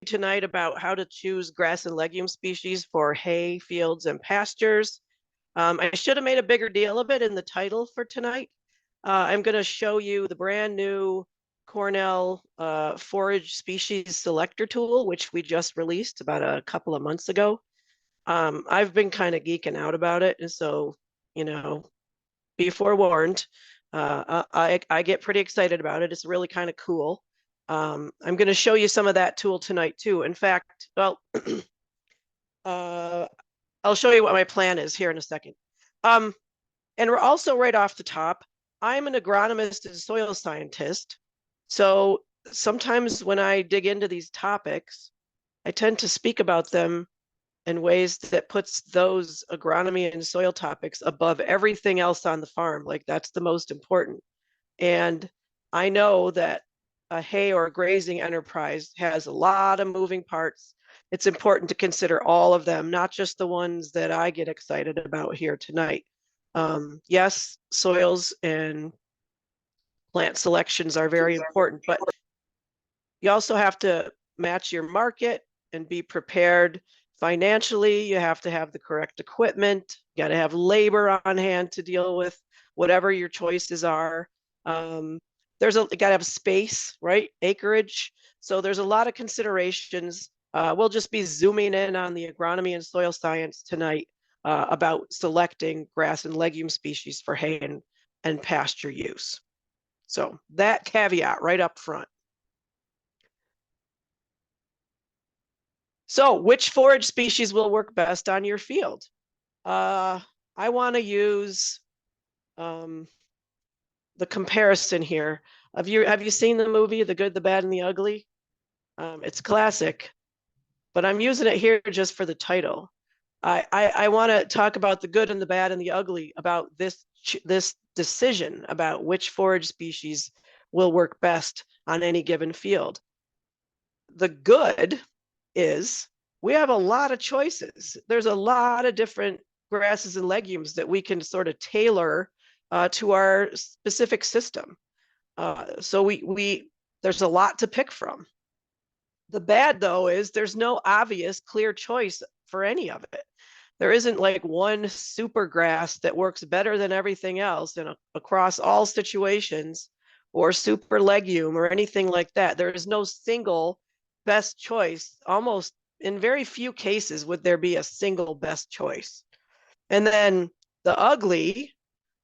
tonight about how to choose grass and legume species for hay, fields, and pastures. I should have made a bigger deal of it in the title for tonight. I'm going to show you the brand new Cornell forage species selector tool, which we just released about a couple of months ago. I've been kind of geeking out about it, and so, you know, be forewarned. I get pretty excited about it. It's really kind of cool. I'm going to show you some of that tool tonight too. In fact, well, uh, I'll show you what my plan is here in a second. And we're also right off the top, I'm an agronomist and soil scientist. So sometimes when I dig into these topics, I tend to speak about them in ways that puts those agronomy and soil topics above everything else on the farm. Like that's the most important. And I know that a hay or a grazing enterprise has a lot of moving parts. It's important to consider all of them, not just the ones that I get excited about here tonight. Yes, soils and plant selections are very important, but you also have to match your market and be prepared financially. You have to have the correct equipment. You got to have labor on hand to deal with whatever your choices are. You got to have space, right? Acreage. So there's a lot of considerations. We'll just be zooming in on the agronomy and soil science tonight about selecting grass and legume species for hay and pasture use. So that caveat right up front. So which forage species will work best on your field? I want to use the comparison here. Have you seen the movie The Good, the Bad, and the Ugly? It's classic, but I'm using it here just for the title. I want to talk about the good and the bad and the ugly about this decision about which forage species will work best on any given field. The good is we have a lot of choices. There's a lot of different grasses and legumes that we can sort of tailor to our specific system. So we there's a lot to pick from. The bad, though, is there's no obvious clear choice for any of it. There isn't like one super grass that works better than everything else and across all situations, or super legume or anything like that. There is no single best choice. Almost in very few cases would there be a single best choice. And then the ugly,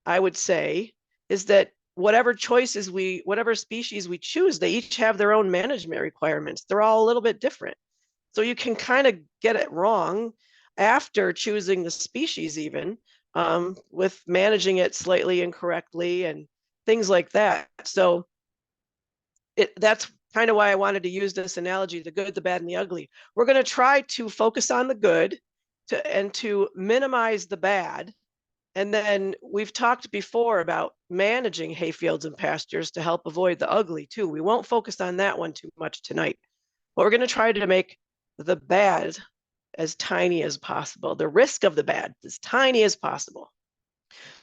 I would say, is that whatever species we choose, they each have their own management requirements. They're all a little bit different. So you can kind of get it wrong after choosing the species, even with managing it slightly incorrectly and things like that. So that's kind of why I wanted to use this analogy, the good, the bad, and the ugly. We're going to try to focus on the good and to minimize the bad. And then we've talked before about managing hayfields and pastures to help avoid the ugly too. We won't focus on that one too much tonight, but we're going to try to make the bad as tiny as possible, the risk of the bad as tiny as possible.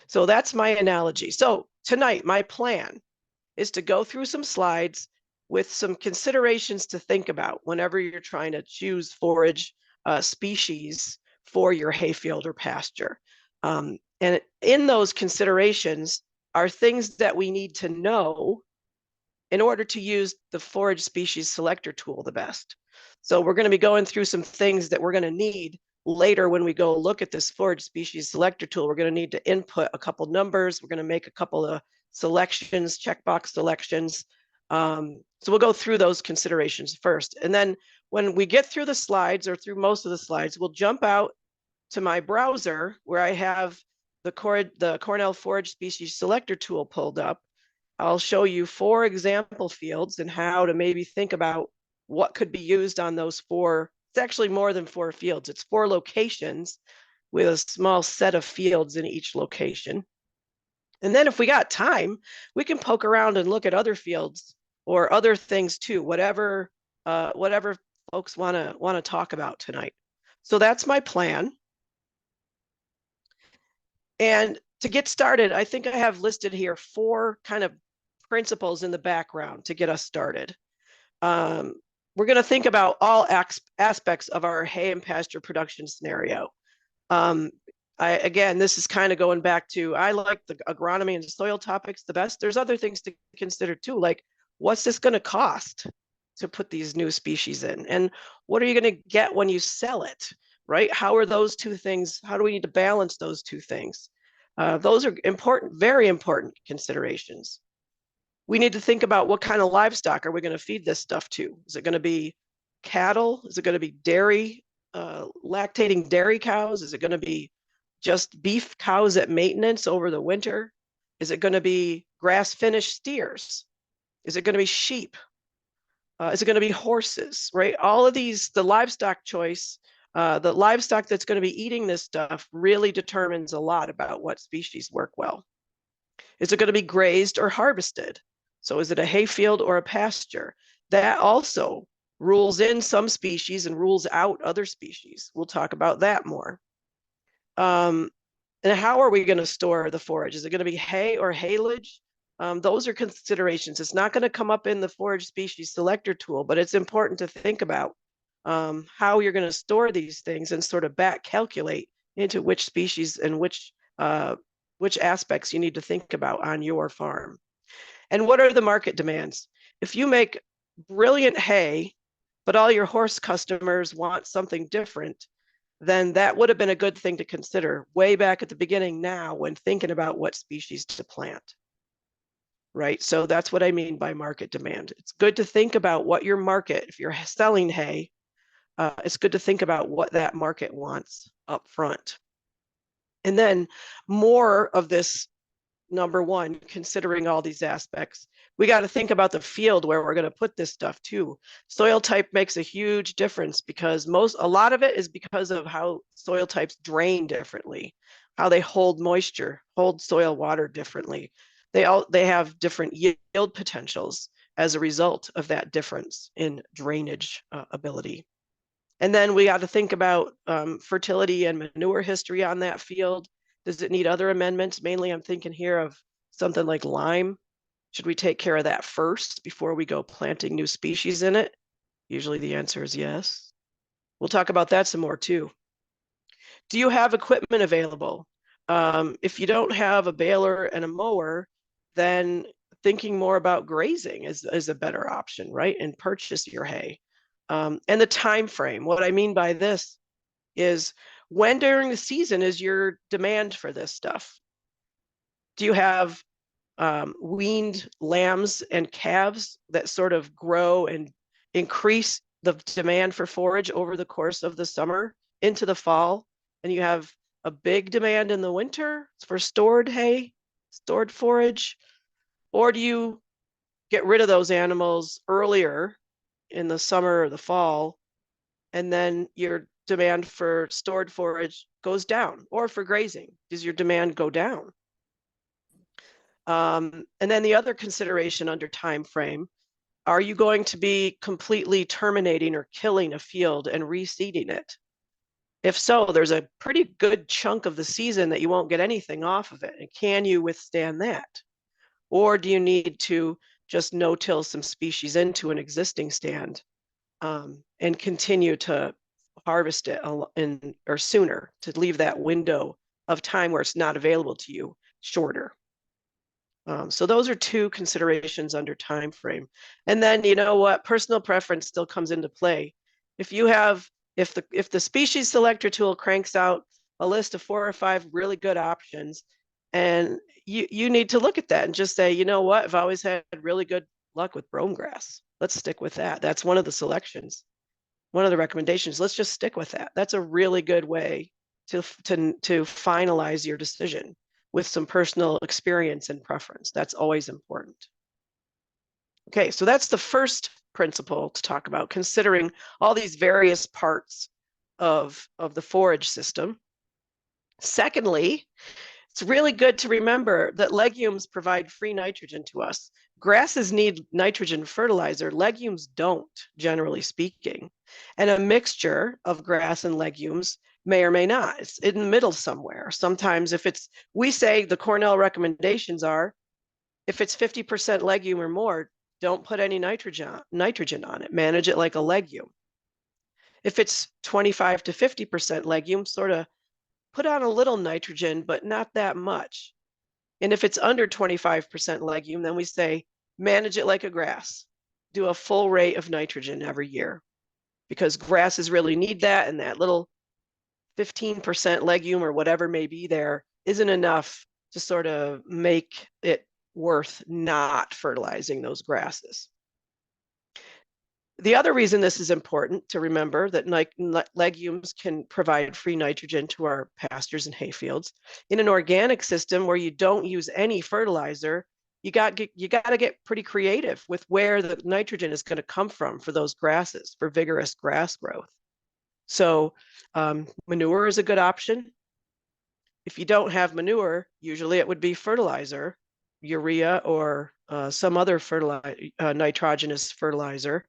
So that's my analogy. So tonight, my plan is to go through some slides with some considerations to think about whenever you're trying to choose forage species for your hayfield or pasture. And in those considerations are things that we need to know in order to use the forage species selector tool the best. So we're going to be going through some things that we're going to need later when we go look at this forage species selector tool. We're going to need to input a couple numbers. We're going to make a couple of selections, checkbox selections. So we'll go through those considerations first. And then when we get through the slides or through most of the slides, we'll jump out to my browser where I have the Cornell Forage Species Selector tool pulled up. I'll show you 4 example fields and how to maybe think about what could be used on those 4. It's actually more than 4 fields. It's 4 locations with a small set of fields in each location. And then if we got time, we can poke around and look at other fields or other things too, whatever folks want to talk about tonight. So that's my plan. And to get started, I think I have listed here 4 kind of principles in the background to get us started. We're we're going to think about all aspects of our hay and pasture production scenario. Um, again, this is kind of going back to, I like the agronomy and soil topics the best. There's other things to consider too, like what's this going to cost to put these new species in? And what are you going to get when you sell it, right? How are those two things, how do we need to balance those two things? Those are important, very important considerations. We need to think about what kind of livestock are we going to feed this stuff to? Is it going to be cattle? Is it going to be dairy, lactating dairy cows? Is it going to be just beef cows at maintenance over the winter? Is it going to be grass finished steers? Is it going to be sheep? Is it going to be horses, right? All of these, the livestock choice, the livestock that's going to be eating this stuff really determines a lot about what species work well. Is it going to be grazed or harvested? So is it a hayfield or a pasture? That also rules in some species and rules out other species. We'll talk about that more. And how are we going to store the forage? Is it going to be hay or haylage? Those are considerations. It's not going to come up in the forage species selector tool, but it's important to think about how you're going to store these things and sort of back calculate into which species and which aspects you need to think about on your farm. And what are the market demands? If you make brilliant hay, but all your horse customers want something different, then that would have been a good thing to consider way back at the beginning now when thinking about what species to plant. Right? So that's what I mean by market demand. It's good to think about what your market, if you're selling hay, it's good to think about what that market wants up front. And then more of this, number one, considering all these aspects, we got to think about the field where we're going to put this stuff too. Soil type makes a huge difference because a lot of it is because of how soil types drain differently, how they hold moisture, hold soil water differently. They have different yield potentials as a result of that difference in drainage ability. And then we got to think about fertility and manure history on that field. Does it need other amendments? Mainly I'm thinking here of something like lime. Should we take care of that first before we go planting new species in it? Usually the answer is yes. We'll talk about that some more too. Do you have equipment available? If you don't have a baler and a mower, then thinking more about grazing is a better option, right? And purchase your hay. And the time frame. What I mean by this is when during the season is your demand for this stuff? Do you have weaned lambs and calves that sort of grow and increase the demand for forage over the course of the summer into the fall? And you have a big demand in the winter for stored hay, stored forage? Or do you get rid of those animals earlier in the summer or the fall, and then your demand for stored forage goes down? Or for grazing, does your demand go down? And then the other consideration under time frame, are you going to be completely terminating or killing a field and reseeding it? If so, there's a pretty good chunk of the season that you won't get anything off of it. And can you withstand that? Or do you need to just no-till some species into an existing stand and continue to harvest it or sooner, to leave that window of time where it's not available to you shorter? So those are two considerations under time frame. And then, you know what, personal preference still comes into play. If the species selector tool cranks out a list of 4 or 5 really good options, and you need to look at that and just say, you know what, I've always had really good luck with brome grass. Let's stick with that. That's one of the selections, one of the recommendations. Let's just stick with that. That's a really good way to finalize your decision with some personal experience and preference. That's always important. Okay, so that's the first principle to talk about, considering all these various parts of the forage system. Secondly, it's really good to remember that legumes provide free nitrogen to us. Grasses need nitrogen fertilizer. Legumes don't, generally speaking. And a mixture of grass and legumes may or may not. It's in the middle somewhere. Sometimes we say the Cornell recommendations are, if it's 50% legume or more, don't put any nitrogen on it. Manage it like a legume. If it's 25 to 50% legume, sort of put on a little nitrogen, but not that much. And if it's under 25% legume, then we say manage it like a grass. Do a full rate of nitrogen every year because grasses really need that, and that little 15% legume or whatever may be there isn't enough to sort of make it worth not fertilizing those grasses. The other reason this is important to remember that legumes can provide free nitrogen to our pastures and hayfields. In an organic system where you don't use any fertilizer, you got to get pretty creative with where the nitrogen is going to come from for those grasses, for vigorous grass growth. So manure is a good option. If you don't have manure, usually it would be fertilizer, urea or some other nitrogenous fertilizer.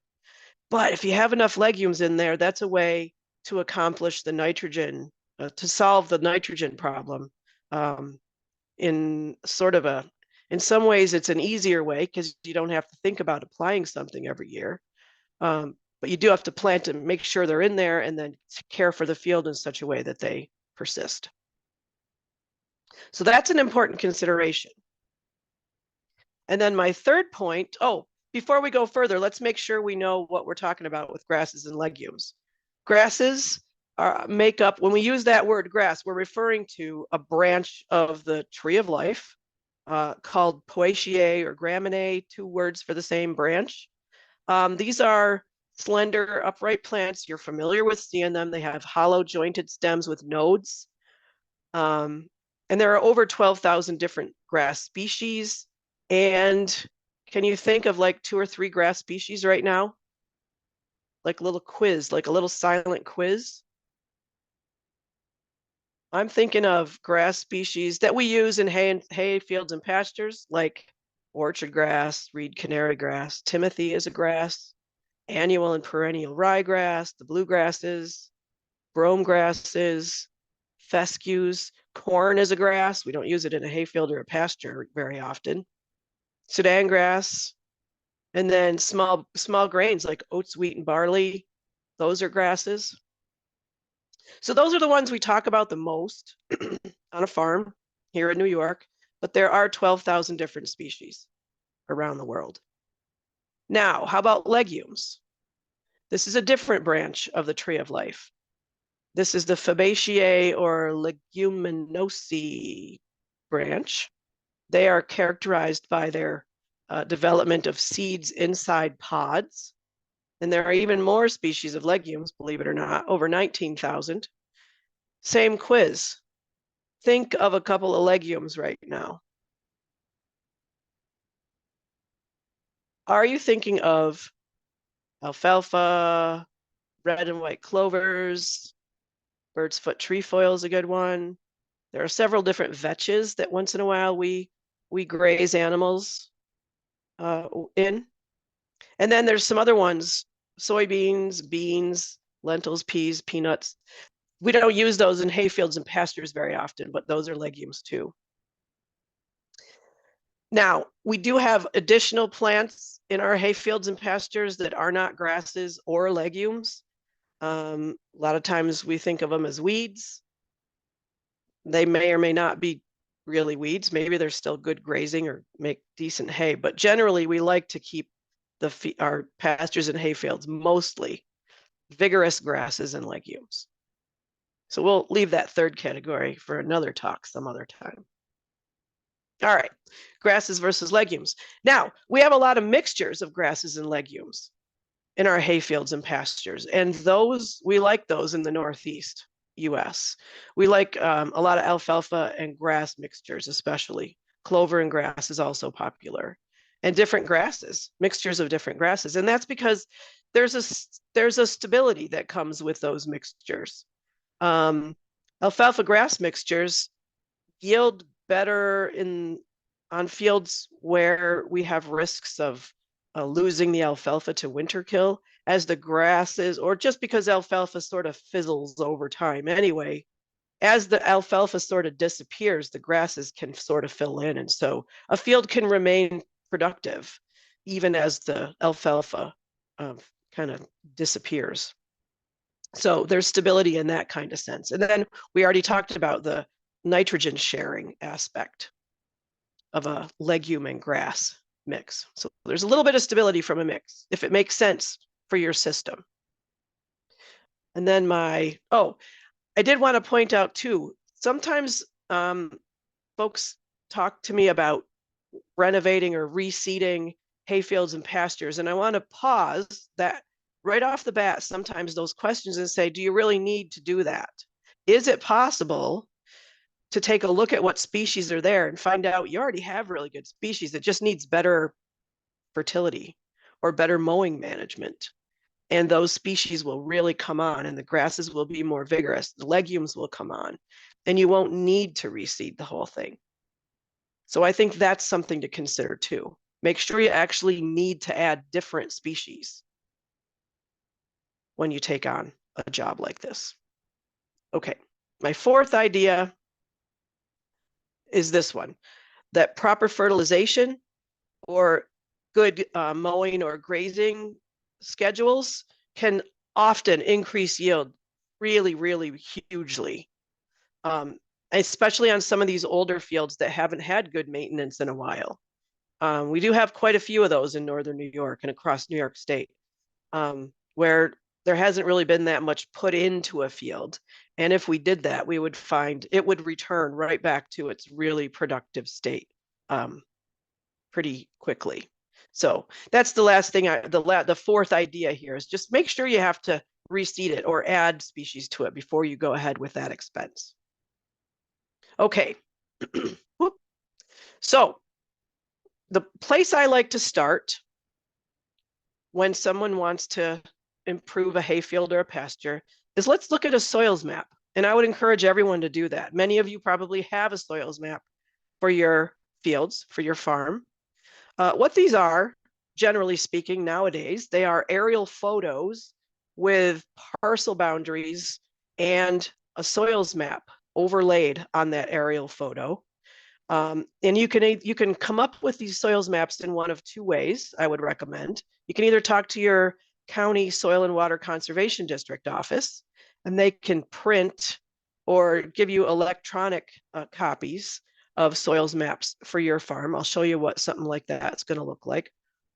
But if you have enough legumes in there, that's a way to accomplish the nitrogen, to solve the nitrogen problem. In some ways, it's an easier way because you don't have to think about applying something every year. But you do have to plant and make sure they're in there and then care for the field in such a way that they persist. So that's an important consideration. And then my third point, before we go further, let's make sure we know what we're talking about with grasses and legumes. Grasses make up, when we use that word grass, we're referring to a branch of the tree of life called Poaceae or Gramineae, two words for the same branch. These are slender, upright plants. You're familiar with seeing them. They have hollow jointed stems with nodes. And there are over 12,000 different grass species. And can you think of like 2 or 3 grass species right now? Like a little quiz, like a little silent quiz. I'm thinking of grass species that we use in hay fields and pastures, like orchard grass, reed canary grass, timothy is a grass, annual and perennial ryegrass, the bluegrasses, brome grasses, fescues. Corn is a grass. We don't use it in a hayfield or a pasture very often. Sudan grass, and then small grains like oats, wheat, and barley. Those are grasses. So those are the ones we talk about the most on a farm here in New York, but there are 12,000 different species around the world. Now, how about legumes? This is a different branch of the tree of life. This is the Fabaceae or Leguminosae branch. They are characterized by their development of seeds inside pods. And there are even more species of legumes, believe it or not, over 19,000. Same quiz. Think of a couple of legumes right now. Are you thinking of alfalfa, red and white clovers, bird's foot trefoil is a good one. There are several different vetches that once in a while we graze animals in. And then there's some other ones, soybeans, beans, lentils, peas, peanuts. We don't use those in hayfields and pastures very often, but those are legumes too. Now, we do have additional plants in our hayfields and pastures that are not grasses or legumes. A lot of times we think of them as weeds. They may or may not be really weeds. Maybe they're still good grazing or make decent hay, but generally we like to keep our pastures and hayfields mostly vigorous grasses and legumes. So we'll leave that third category for another talk some other time. All right, grasses versus legumes. Now, we have a lot of mixtures of grasses and legumes in our hayfields and pastures, and we like those in the Northeast US. We like a lot of alfalfa and grass mixtures, especially. Clover and grass is also popular. And different grasses, mixtures of different grasses. And that's because there's a stability that comes with those mixtures. Alfalfa grass mixtures yield better on fields where we have risks of losing the alfalfa to winter kill, as the grasses, or just because alfalfa sort of fizzles over time anyway. As the alfalfa sort of disappears, the grasses can sort of fill in, and so a field can remain productive. even as the alfalfa kind of disappears. So there's stability in that kind of sense. And then we already talked about the nitrogen sharing aspect of a legume and grass mix. So there's a little bit of stability from a mix, if it makes sense for your system. And then I did want to point out too, sometimes folks talk to me about renovating or reseeding hayfields and pastures. And I want to pause that right off the bat, sometimes those questions, and say, do you really need to do that? Is it possible to take a look at what species are there and find out you already have really good species? It just needs better fertility or better mowing management. And those species will really come on, and the grasses will be more vigorous. The legumes will come on, and you won't need to reseed the whole thing. So I think that's something to consider too. Make sure you actually need to add different species when you take on a job like this. Okay, my fourth idea is this one, that proper fertilization or good mowing or grazing schedules can often increase yield really, really hugely, especially on some of these older fields that haven't had good maintenance in a while. We do have quite a few of those in northern New York and across New York State, where there hasn't really been that much put into a field. And if we did that, we would find it would return right back to its really productive state pretty quickly. So that's the last thing, the fourth idea here is just make sure you have to reseed it or add species to it before you go ahead with that expense. Okay. So the place I like to start when someone wants to improve a hayfield or a pasture is let's look at a soils map. And I would encourage everyone to do that. Many of you probably have a soils map for your fields, for your farm. What these are, generally speaking, nowadays, they are aerial photos with parcel boundaries and a soils map overlaid on that aerial photo. And you can come up with these soils maps in one of two ways, I would recommend. You can either talk to your county soil and water conservation district office, and they can print or give you electronic copies of soils maps for your farm. I'll show you what something like that's going to look like.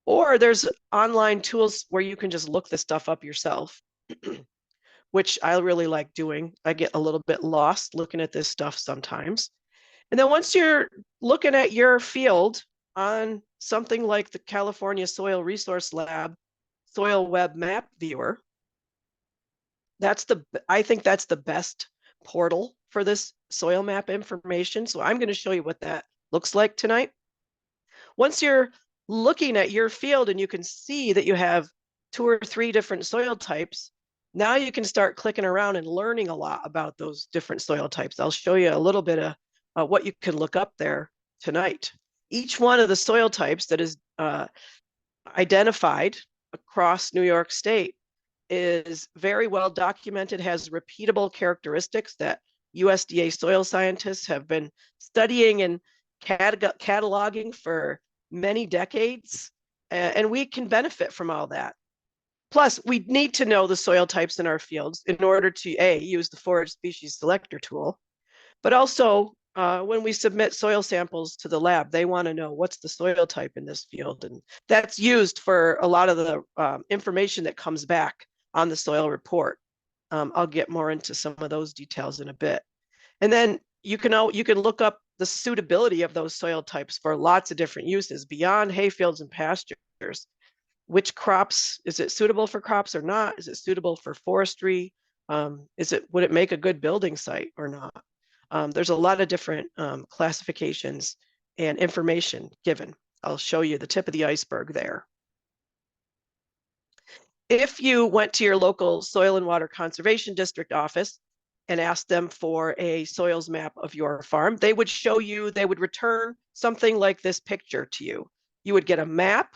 Or there's online tools where you can just look this stuff up yourself, which I really like doing. I get a little bit lost looking at this stuff sometimes. And then once you're looking at your field on something like the California Soil Resource Lab Soil Web Map Viewer, I think that's the best portal for this soil map information. So I'm going to show you what that looks like tonight. Once you're looking at your field and you can see that you have 2 or 3 different soil types, now you can start clicking around and learning a lot about those different soil types. I'll show you a little bit of what you can look up there tonight. Each one of the soil types that is identified across New York State is very well documented, has repeatable characteristics that USDA soil scientists have been studying and cataloging for many decades, and we can benefit from all that. Plus, we need to know the soil types in our fields in order to use the forage species selector tool, but also when we submit soil samples to the lab, they want to know what's the soil type in this field. And that's used for a lot of the information that comes back on the soil report. I'll get more into some of those details in a bit. And then you can look up the suitability of those soil types for lots of different uses beyond hayfields and pastures. Which crops, is it suitable for crops or not? Is it suitable for forestry? Would it make a good building site or not? There's a lot of different classifications and information given. I'll show you the tip of the iceberg there. If you went to your local soil and water conservation district office and asked them for a soils map of your farm, they would return something like this picture to you. You would get a map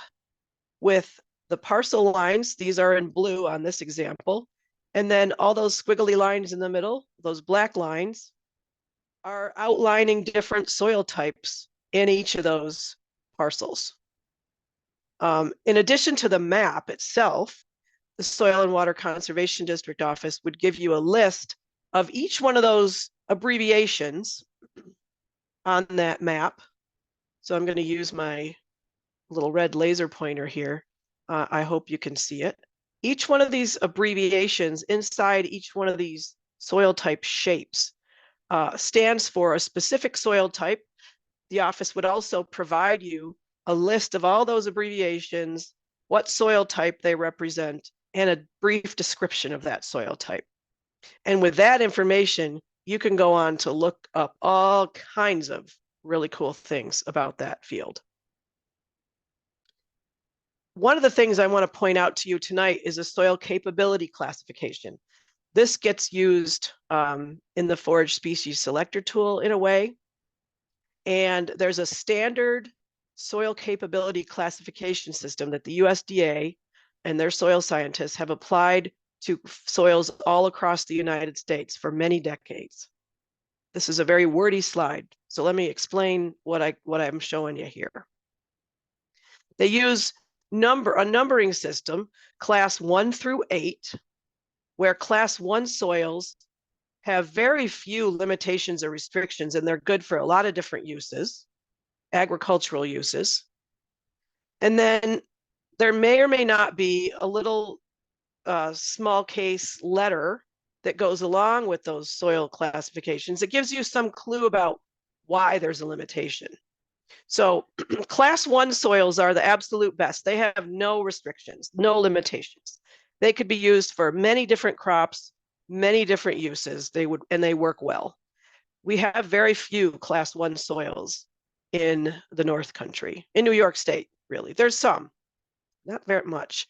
with the parcel lines. These are in blue on this example. And then all those squiggly lines in the middle, those black lines, are outlining different soil types in each of those parcels. In addition to the map itself, the Soil and Water Conservation District office would give you a list of each one of those abbreviations on that map. So I'm going to use my little red laser pointer here. I hope you can see it. Each one of these abbreviations inside each one of these soil type shapes stands for a specific soil type. The office would also provide you a list of all those abbreviations, what soil type they represent, and a brief description of that soil type. And with that information, you can go on to look up all kinds of really cool things about that field. One of the things I want to point out to you tonight is a soil capability classification. This gets used in the forage species selector tool in a way. And there's a standard soil capability classification system that the USDA and their soil scientists have applied to soils all across the United States for many decades. This is a very wordy slide, so let me explain what I'm showing you here. They use a numbering system, class 1 through 8, where class 1 soils have very few limitations or restrictions, and they're good for a lot of different uses, agricultural uses. And then there may or may not be a little small case letter that goes along with those soil classifications. It gives you some clue about why there's a limitation. So class 1 soils are the absolute best. They have no restrictions, no limitations. They could be used for many different crops, many different uses. They work well. We have very few class 1 soils in the North Country, in New York State, really. There's some, not very much.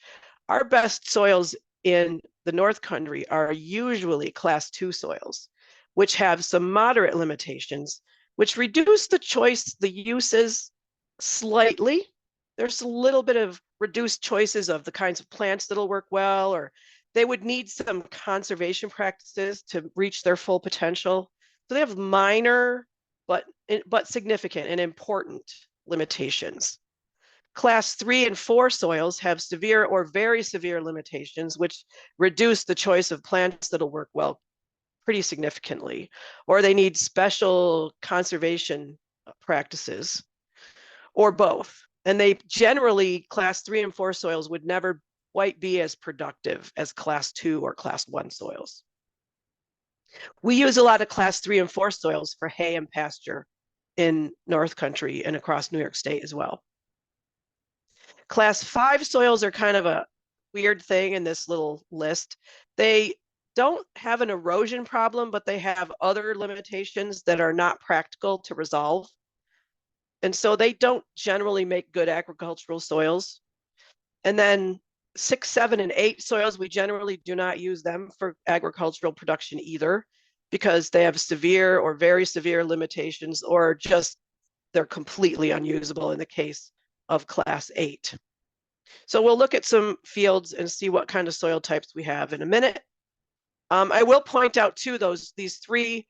Our best soils in the North Country are usually class 2 soils, which have some moderate limitations, which reduce the choice, the uses slightly. There's a little bit of reduced choices of the kinds of plants that'll work well, or they would need some conservation practices to reach their full potential. So they have minor, but significant and important limitations. Class 3 and 4 soils have severe or very severe limitations, which reduce the choice of plants that'll work well pretty significantly, or they need special conservation practices, or both. And they generally, class 3 and 4 soils would never quite be as productive as class 2 or class 1 soils. We use a lot of class 3 and 4 soils for hay and pasture in North Country and across New York State as well. Class 5 soils are kind of a weird thing in this little list. They don't have an erosion problem, but they have other limitations that are not practical to resolve. And so they don't generally make good agricultural soils. And then 6, 7, and 8 soils, we generally do not use them for agricultural production either, because they have severe or very severe limitations, or just they're completely unusable in the case of class 8. So we'll look at some fields and see what kind of soil types we have in a minute. I will point out too, these 3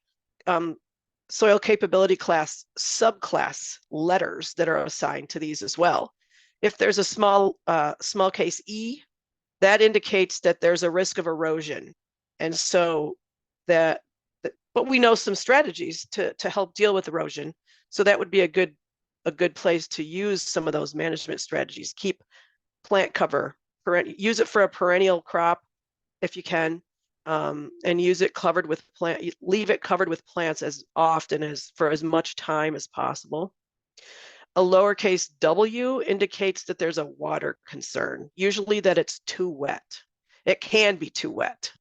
soil capability class subclass letters that are assigned to these as well. If there's a small case E, that indicates that there's a risk of erosion. And so but we know some strategies to help deal with erosion. So that would be a good place to use some of those management strategies. Keep plant cover, use it for a perennial crop if you can, and use it covered with leave it covered with plants as often as for as much time as possible. A lowercase w indicates that there's a water concern, usually that it's too wet. It can be too wet.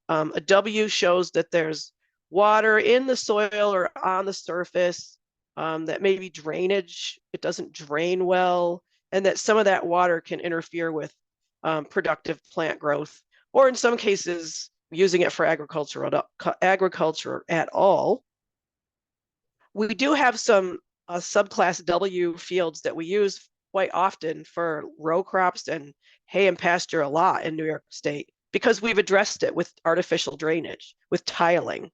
A W shows that there's water in the soil or on the surface, that maybe drainage, it doesn't drain well, and that some of that water can interfere with productive plant growth, or in some cases, using it for agriculture at all. We do have some subclass W fields that we use quite often for row crops and hay and pasture a lot in New York State, because we've addressed it with artificial drainage, with tiling,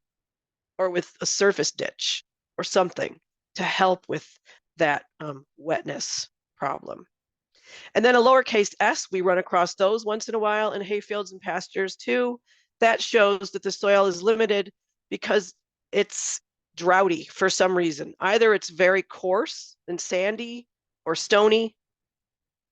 or with a surface ditch or something to help with that wetness problem. And then a lowercase s, we run across those once in a while in hayfields and pastures too. That shows that the soil is limited because it's droughty for some reason. Either it's very coarse and sandy or stony,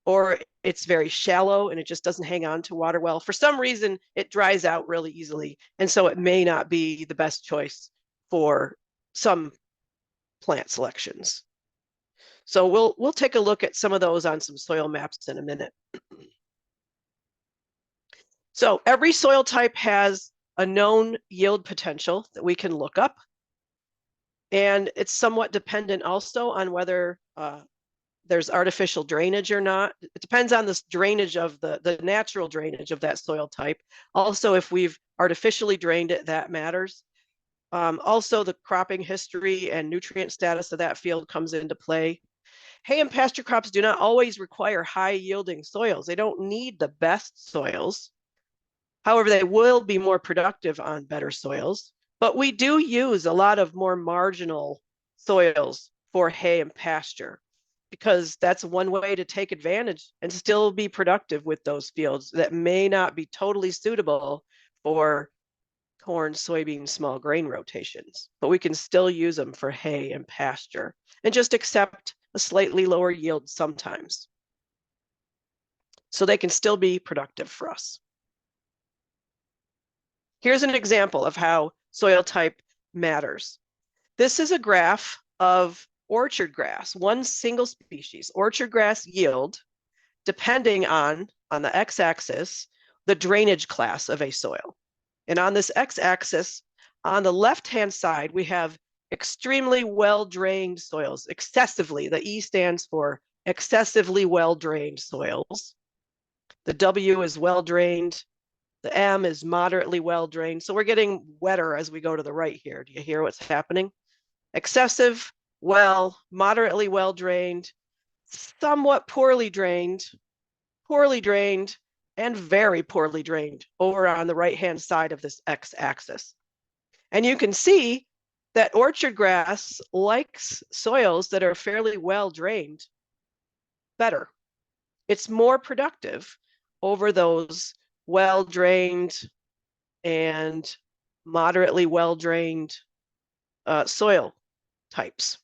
or it's very shallow and it just doesn't hang on to water well. For some reason, it dries out really easily. And so it may not be the best choice for some plant selections. So we'll take a look at some of those on some soil maps in a minute. So every soil type has a known yield potential that we can look up. And it's somewhat dependent also on whether there's artificial drainage or not. It depends on this drainage of the natural drainage of that soil type. Also, if we've artificially drained it, that matters. Also, the cropping history and nutrient status of that field comes into play. Hay and pasture crops do not always require high yielding soils. They don't need the best soils. However, they will be more productive on better soils. But we do use a lot of more marginal soils for hay and pasture, because that's one way to take advantage and still be productive with those fields that may not be totally suitable for corn, soybean, small grain rotations, but we can still use them for hay and pasture and just accept a slightly lower yield sometimes. So they can still be productive for us. Here's an example of how soil type matters. This is a graph of orchard grass, one single species, orchard grass yield, depending on the x-axis, the drainage class of a soil. And on this x-axis, on the left-hand side, we have extremely well-drained soils, excessively. The E stands for excessively well-drained soils. The W is well-drained. The M is moderately well-drained. So we're getting wetter as we go to the right here. Do you hear what's happening? Excessive, well, moderately well-drained, somewhat poorly drained, and very poorly drained over on the right-hand side of this x-axis. And you can see that orchard grass likes soils that are fairly well-drained better. It's more productive over those well-drained and moderately well-drained soil types.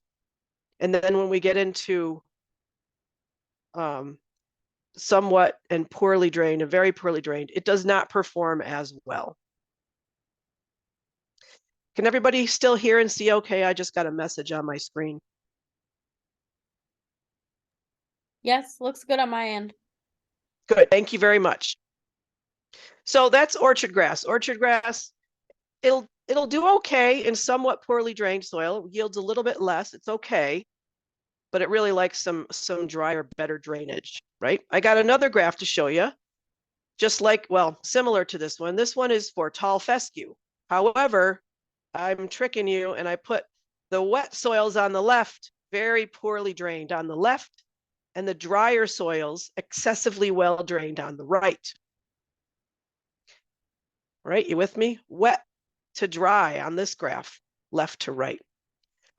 And then when we get into somewhat and poorly drained and very poorly drained, it does not perform as well. Can everybody still hear and see okay? I just got a message on my screen. Yes, looks good on my end. Good, thank you very much. So that's orchard grass. Orchard grass, it'll do okay in somewhat poorly drained soil. It yields a little bit less, it's okay, but it really likes some drier, better drainage, right? I got another graph to show you, just like, well, similar to this one. This one is for tall fescue. However, I'm tricking you and I put the wet soils on the left, very poorly drained on the left, and the drier soils excessively well drained on the right. Right, you with me? Wet to dry on this graph, left to right.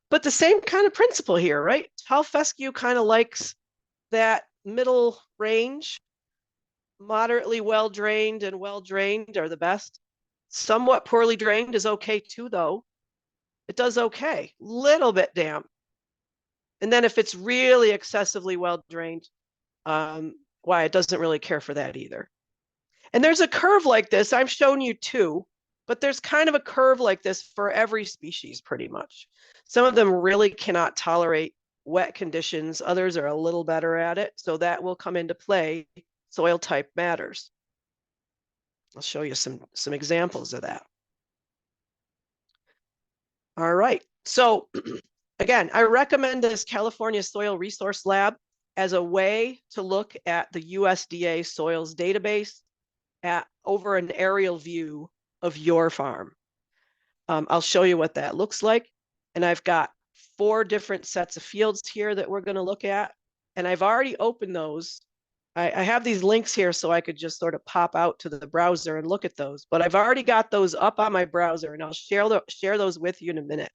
But the same kind of principle here, right? Tall fescue kind of likes that middle range. Moderately well drained and well drained are the best. Somewhat poorly drained is okay too, though. It does okay, little bit damp. And then if it's really excessively well drained, why, it doesn't really care for that either. And there's a curve like this. I've shown you two, but there's kind of a curve like this for every species pretty much. Some of them really cannot tolerate wet conditions. Others are a little better at it. So that will come into play. Soil type matters. I'll show you some examples of that. All right. So again, I recommend this California Soil Resource Lab as a way to look at the USDA soils database over an aerial view of your farm. I'll show you what that looks like. And I've got 4 different sets of fields here that we're going to look at. And I've already opened those. I have these links here so I could just sort of pop out to the browser and look at those. But I've already got those up on my browser, and I'll share those with you in a minute.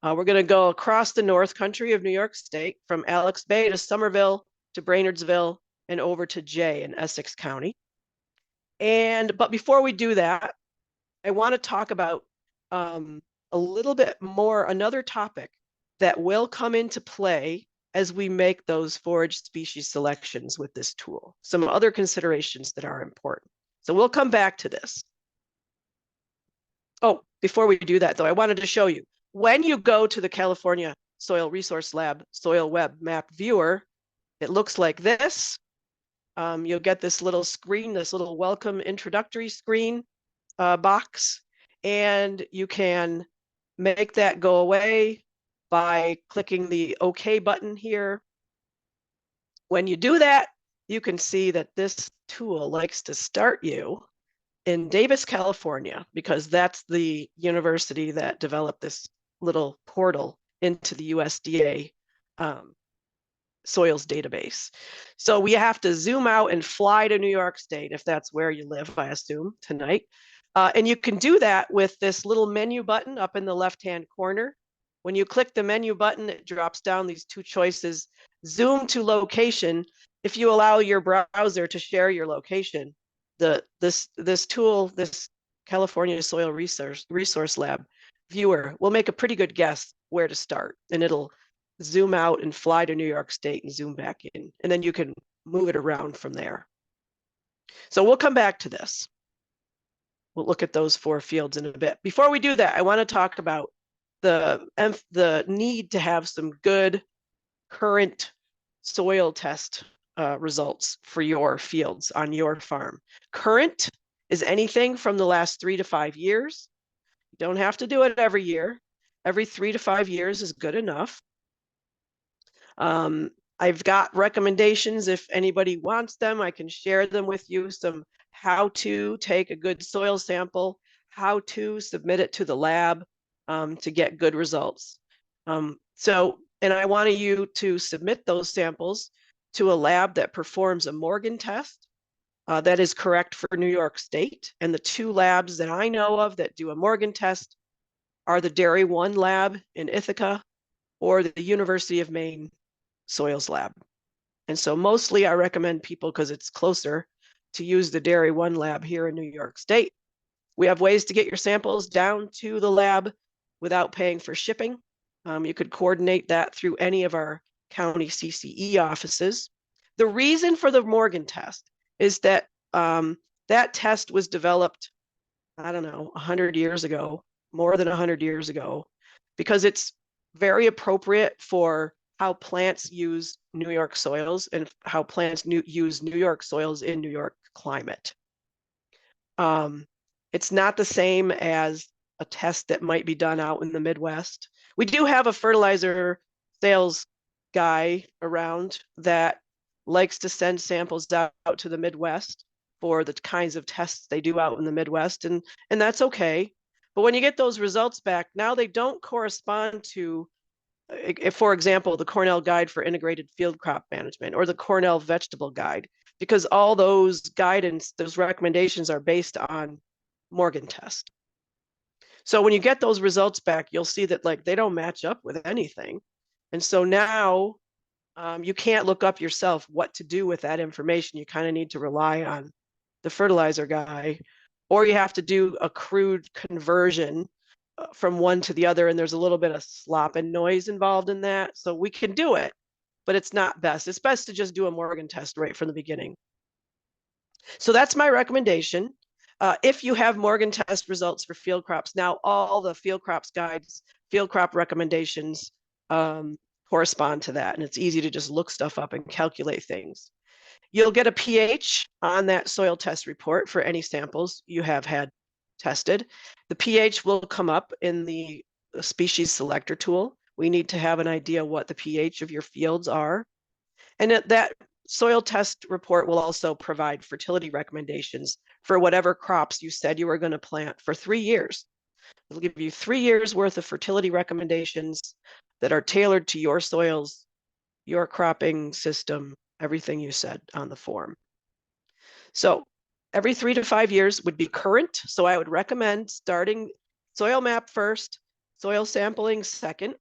We're going to go across the North Country of New York State, from Alex Bay to Somerville to Brainardsville and over to J in Essex County. But before we do that, I want to talk about a little bit more, another topic that will come into play as we make those forage species selections with this tool. Some other considerations that are important. So we'll come back to this. Oh, before we do that though, I wanted to show you, when you go to the California Soil Resource Lab Soil Web Map Viewer, it looks like this. You'll get this little screen, this little welcome introductory screen box, and you can make that go away by clicking the OK button here. When you do that, you can see that this tool likes to start you in Davis, California, because that's the university that developed this little portal into the USDA soils database. So we have to zoom out and fly to New York State, if that's where you live, I assume, tonight. And you can do that with this little menu button up in the left-hand corner. When you click the menu button, it drops down these two choices, zoom to location. If you allow your browser to share your location, this tool, this California Soil Resource Lab viewer will make a pretty good guess where to start, and it'll zoom out and fly to New York State and zoom back in, and then you can move it around from there. So we'll come back to this. We'll look at those 4 fields in a bit. Before we do that, I want to talk about the need to have some good current soil test results for your fields on your farm. Current is anything from the last 3 to 5 years. You don't have to do it every year. Every 3 to 5 years is good enough. I've got recommendations. If anybody wants them, I can share them with you. Some how to take a good soil sample, how to submit it to the lab to get good results. And I want you to submit those samples to a lab that performs a Morgan test that is correct for New York State. And the 2 labs that I know of that do a Morgan test are the Dairy One lab in Ithaca or the University of Maine Soils Lab. And so mostly I recommend people, because it's closer, to use the Dairy One lab here in New York State. We have ways to get your samples down to the lab without paying for shipping. You could coordinate that through any of our county CCE offices. The reason for the Morgan test is that that test was developed, I don't know, 100 years ago, more than 100 years ago, because it's very appropriate for how plants use New York soils and how plants use New York soils in New York climate. It's not the same as a test that might be done out in the Midwest. We do have a fertilizer sales guy around that likes to send samples out to the Midwest for the kinds of tests they do out in the Midwest, and that's okay. But when you get those results back, now they don't correspond to, for example, the Cornell Guide for Integrated Field Crop Management or the Cornell Vegetable Guide, because all those guidance, those recommendations are based on Morgan test. So when you get those results back, you'll see that like they don't match up with anything. And so now you can't look up yourself what to do with that information. You kind of need to rely on the fertilizer guy, or you have to do a crude conversion from one to the other. And there's a little bit of slop and noise involved in that. So we can do it, but it's not best. It's best to just do a Morgan test right from the beginning. So that's my recommendation. If you have Morgan test results for field crops, now all the field crops guides, field crop recommendations correspond to that. And it's easy to just look stuff up and calculate things. You'll get a pH on that soil test report for any samples you have had tested. The pH will come up in the species selector tool. We need to have an idea what the pH of your fields are. And that soil test report will also provide fertility recommendations for whatever crops you said you were going to plant for 3 years. It'll give you 3 years worth of fertility recommendations that are tailored to your soils, your cropping system, everything you said on the form. So every 3 to 5 years would be current. So I would recommend starting soil map first, soil sampling second.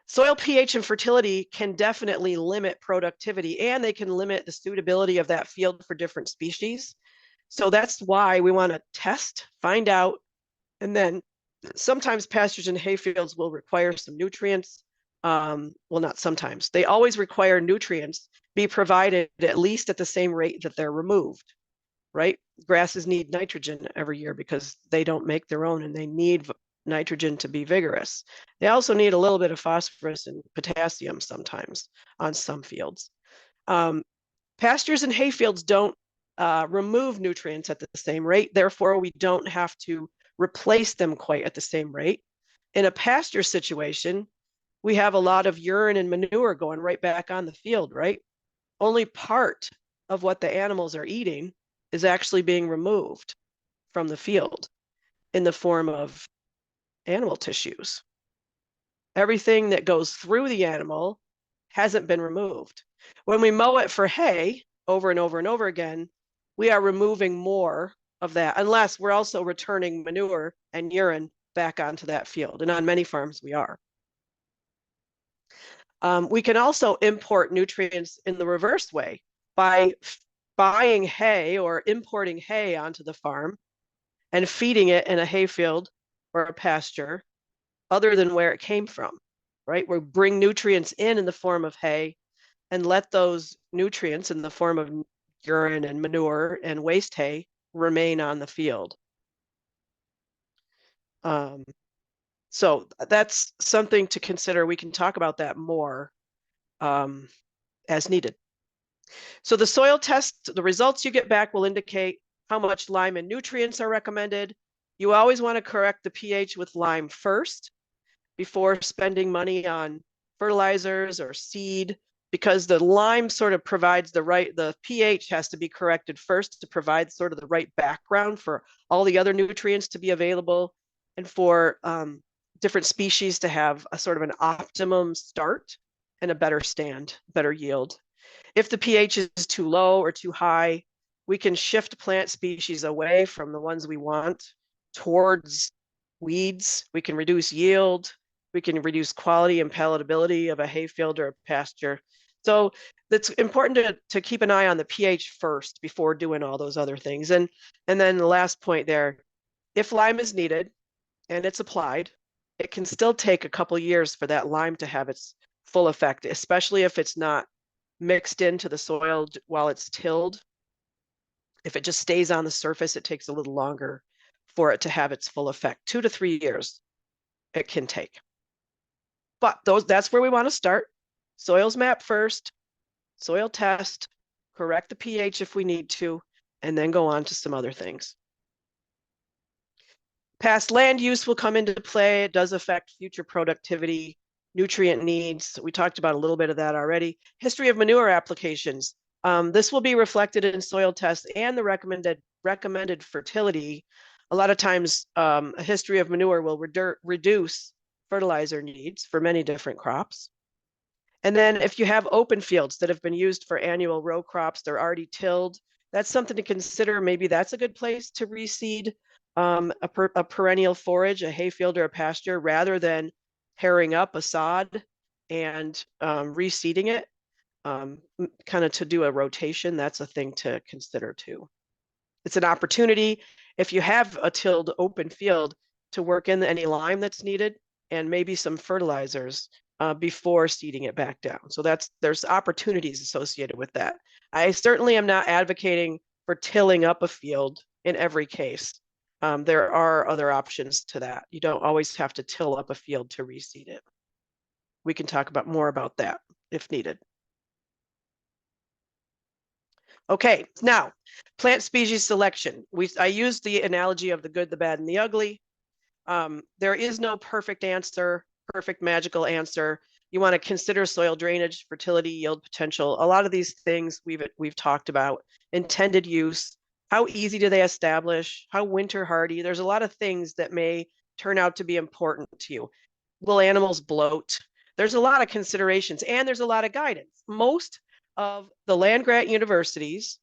Soil pH and fertility can definitely limit productivity, and they can limit the suitability of that field for different species. So that's why we want to test, find out, and then sometimes pastures and hayfields will require some nutrients. Well, not sometimes. They always require nutrients be provided at least at the same rate that they're removed, right? Grasses need nitrogen every year because they don't make their own and they need nitrogen to be vigorous. They also need a little bit of phosphorus and potassium sometimes on some fields. Pastures and hayfields don't remove nutrients at the same rate. Therefore, we don't have to replace them quite at the same rate. In a pasture situation, we have a lot of urine and manure going right back on the field, right? Only part of what the animals are eating is actually being removed from the field in the form of animal tissues. Everything that goes through the animal hasn't been removed. When we mow it for hay over and over and over again, we are removing more of that, unless we're also returning manure and urine back onto that field. And on many farms, we are. We can also import nutrients in the reverse way by buying hay or importing hay onto the farm and feeding it in a hayfield or a pasture other than where it came from, right? We bring nutrients in the form of hay and let those nutrients in the form of urine and manure and waste hay remain on the field. So that's something to consider. We can talk about that more as needed. So the soil test, the results you get back will indicate how much lime and nutrients are recommended. You always want to correct the pH with lime first before spending money on fertilizers or seed, because the lime sort of provides the pH has to be corrected first to provide sort of the right background for all the other nutrients to be available and for different species to have a sort of an optimum start and a better better yield. If the pH is too low or too high, we can shift plant species away from the ones we want towards weeds. We can reduce yield. We can reduce quality and palatability of a hayfield or a pasture. So it's important to keep an eye on the pH first before doing all those other things. And then the last point there, if lime is needed and it's applied, it can still take a couple years for that lime to have its full effect, especially if it's not mixed into the soil while it's tilled. If it just stays on the surface, it takes a little longer for it to have its full effect. 2 to 3 years it can take. But that's where we want to start. Soils map first, soil test, correct the pH if we need to, and then go on to some other things. Past land use will come into play. It does affect future productivity, nutrient needs. We talked about a little bit of that already. History of manure applications. This will be reflected in soil tests and the recommended fertility. A lot of times, a history of manure will reduce fertilizer needs for many different crops. And then if you have open fields that have been used for annual row crops, they're already tilled, that's something to consider. Maybe that's a good place to reseed a perennial forage, a hayfield or a pasture, rather than pairing up a sod and reseeding it, kind of to do a rotation. That's a thing to consider too. It's an opportunity, if you have a tilled open field, to work in any lime that's needed and maybe some fertilizers before seeding it back down. So there's opportunities associated with that. I certainly am not advocating for tilling up a field in every case. There are other options to that. You don't always have to till up a field to reseed it. We can talk more about that if needed. Okay, now plant species selection. I used the analogy of the good, the bad, and the ugly. There is no perfect answer, perfect magical answer. You want to consider soil drainage, fertility, yield potential. A lot of these things we've talked about. Intended use, how easy do they establish, how winter hardy. There's a lot of things that may turn out to be important to you. Will animals bloat? There's a lot of considerations and there's a lot of guidance. Most of the land grant universities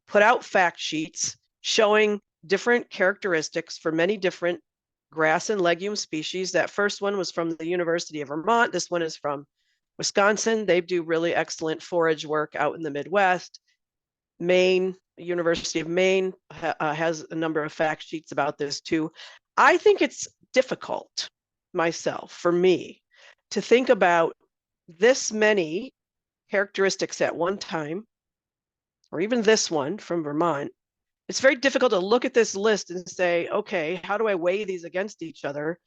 put out fact sheets showing different characteristics for many different grass and legume species. That first one was from the University of Vermont. This one is from Wisconsin. They do really excellent forage work out in the Midwest. Maine, University of Maine has a number of fact sheets about this too. I think it's difficult myself, for me, to think about this many characteristics at one time, or even this one from Vermont. It's very difficult to look at this list and say, okay, how do I weigh these against each other?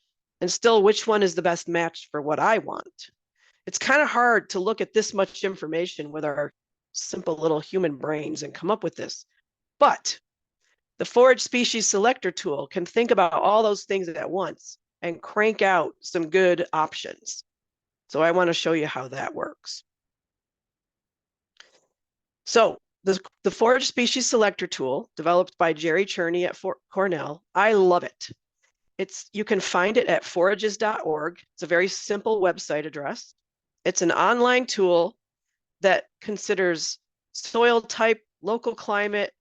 And still, which one is the best match for what I want? It's kind of hard to look at this much information with our simple little human brains and come up with this. But the forage species selector tool can think about all those things at once and crank out some good options. So I want to show you how that works. So the forage species selector tool, developed by Jerry Cherney at Cornell, I love it. You can find it at forages.org. It's a very simple website address. It's an online tool that considers soil type, local climate,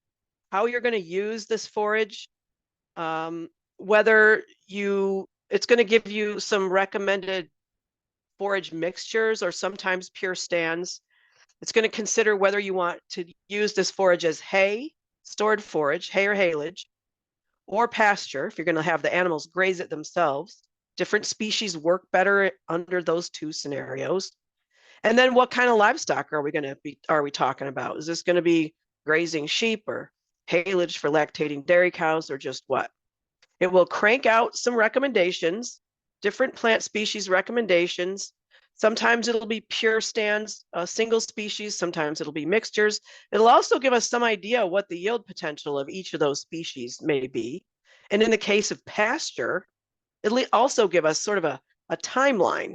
how you're going to use this forage, whether it's going to give you some recommended forage mixtures or sometimes pure stands. It's going to consider whether you want to use this forage as hay, stored forage, hay or haylage, or pasture, if you're going to have the animals graze it themselves. Different species work better under those two scenarios. And then what kind of livestock are we talking about? Is this going to be grazing sheep or haylage for lactating dairy cows, or just what? It will crank out some recommendations, different plant species recommendations. Sometimes it'll be pure stands, single species. Sometimes it'll be mixtures. It'll also give us some idea what the yield potential of each of those species may be. And in the case of pasture, it'll also give us sort of a timeline.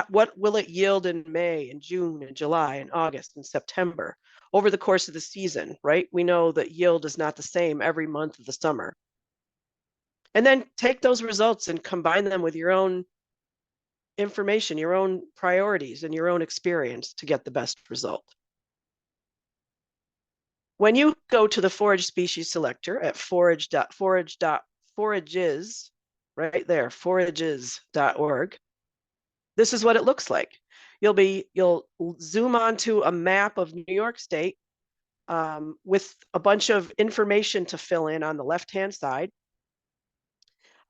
What will it yield in May and June and July and August and September over the course of the season, right? We know that yield is not the same every month of the summer. And then take those results and combine them with your own information, your own priorities, and your own experience to get the best result. When you go to the forage species selector at forages, right there, forages.org, this is what it looks like. You'll zoom onto a map of New York State with a bunch of information to fill in on the left-hand side.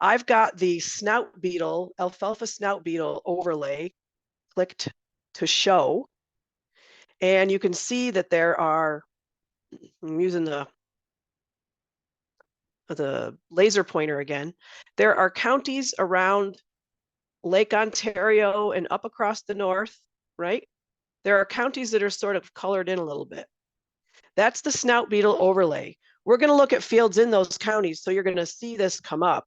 I've got the snout beetle, alfalfa snout beetle overlay clicked to show. And you can see that there are, I'm using the laser pointer again, there are counties around Lake Ontario and up across the north, right? There are counties that are sort of colored in a little bit. That's the snout beetle overlay. We're going to look at fields in those counties, so you're going to see this come up.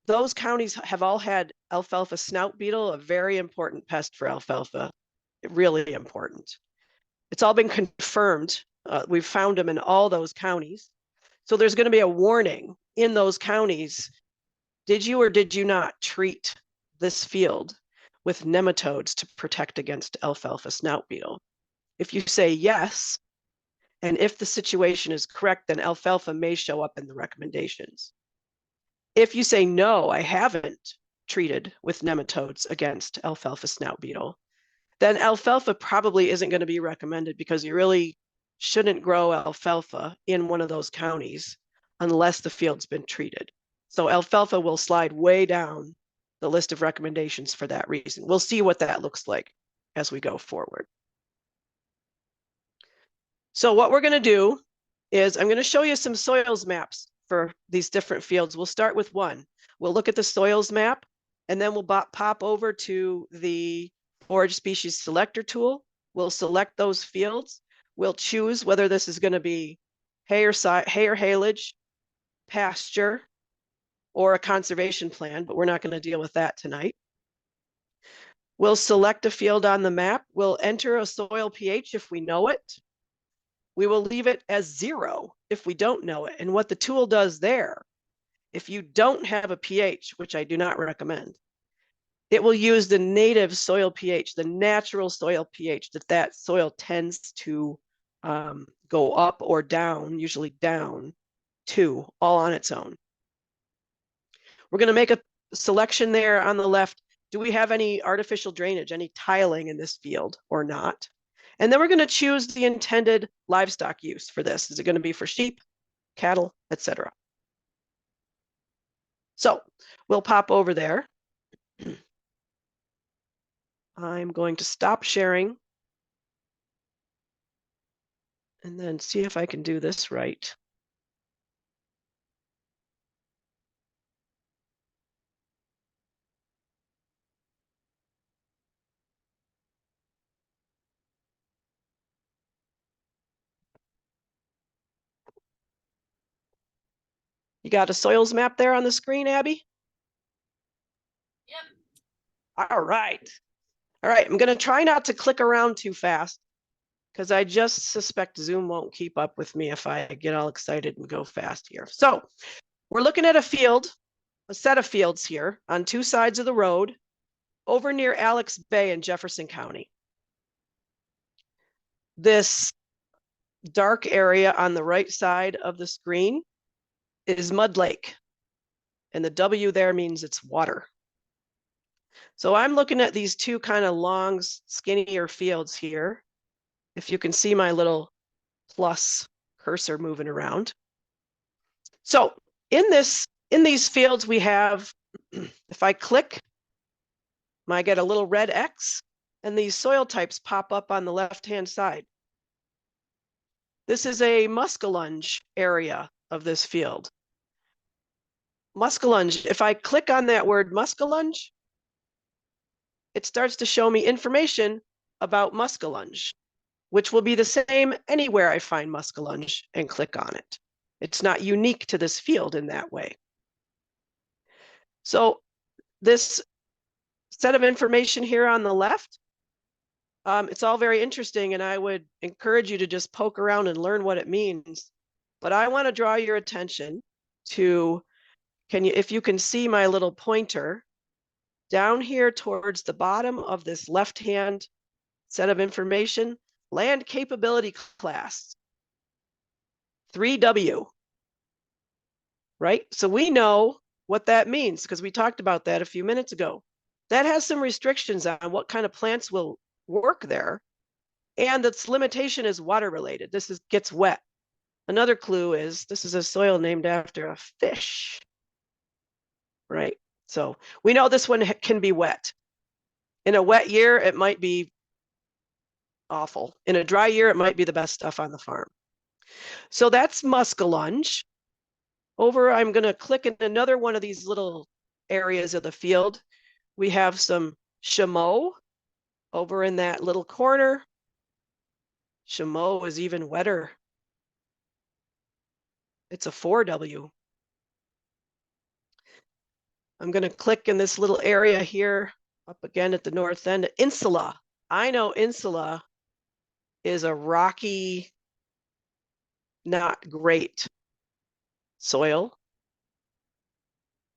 Those counties have all had alfalfa snout beetle, a very important pest for alfalfa, really important. It's all been confirmed. We've found them in all those counties. So there's going to be a warning in those counties. Did you or did you not treat this field with nematodes to protect against alfalfa snout beetle? If you say yes, and if the situation is correct, then alfalfa may show up in the recommendations. If you say no, I haven't treated with nematodes against alfalfa snout beetle, then alfalfa probably isn't going to be recommended, because you really shouldn't grow alfalfa in one of those counties unless the field's been treated. So alfalfa will slide way down the list of recommendations for that reason. We'll see what that looks like as we go forward. So what we're going to do is I'm going to show you some soils maps for these different fields. We'll start with one. We'll look at the soils map, and then we'll pop over to the forage species selector tool. We'll select those fields. We'll choose whether this is going to be hay or haylage, pasture, or a conservation plan, but we're not going to deal with that tonight. We'll select a field on the map. We'll enter a soil pH if we know it. We will leave it as 0 if we don't know it. And what the tool does there, if you don't have a pH, which I do not recommend, it will use the native soil pH, the natural soil pH that soil tends to go up or down, usually down to, all on its own. We're going to make a selection there on the left. Do we have any artificial drainage, any tiling in this field or not? And then we're going to choose the intended livestock use for this. Is it going to be for sheep, cattle, etc.? So we'll pop over there. I'm going to stop sharing and then see if I can do this right. You got a soils map there on the screen, Abby? Yep. All right. All right, I'm going to try not to click around too fast because I just suspect Zoom won't keep up with me if I get all excited and go fast here. So we're looking at a field, a set of fields here on two sides of the road over near Alex Bay in Jefferson County. This dark area on the right side of the screen is Mud Lake, and the W there means it's water. So I'm looking at these two kind of long, skinnier fields here. If you can see my little plus cursor moving around. So in these fields we have, if I click, I get a little red X, and these soil types pop up on the left-hand side. This is a muskellunge area of this field. Muskellunge, if I click on that word muskellunge, it starts to show me information about muskellunge, which will be the same anywhere I find muskellunge and click on it. It's not unique to this field in that way. So this set of information here on the left, it's all very interesting, and I would encourage you to just poke around and learn what it means. But I want to draw your attention to, if you can see my little pointer down here towards the bottom of this left-hand set of information, land capability class, 3W, right? So we know what that means because we talked about that a few minutes ago. That has some restrictions on what kind of plants will work there, and its limitation is water related. This gets wet. Another clue is this is a soil named after a fish, right? So we know this one can be wet. In a wet year, it might be awful. In a dry year, it might be the best stuff on the farm. So that's muskellunge. Over, I'm going to click in another one of these little areas of the field. We have some chameau over in that little corner. Chameau is even wetter. It's a 4W. I'm going to click in this little area here, up again at the north end. Insula. I know insula is a rocky, not great soil.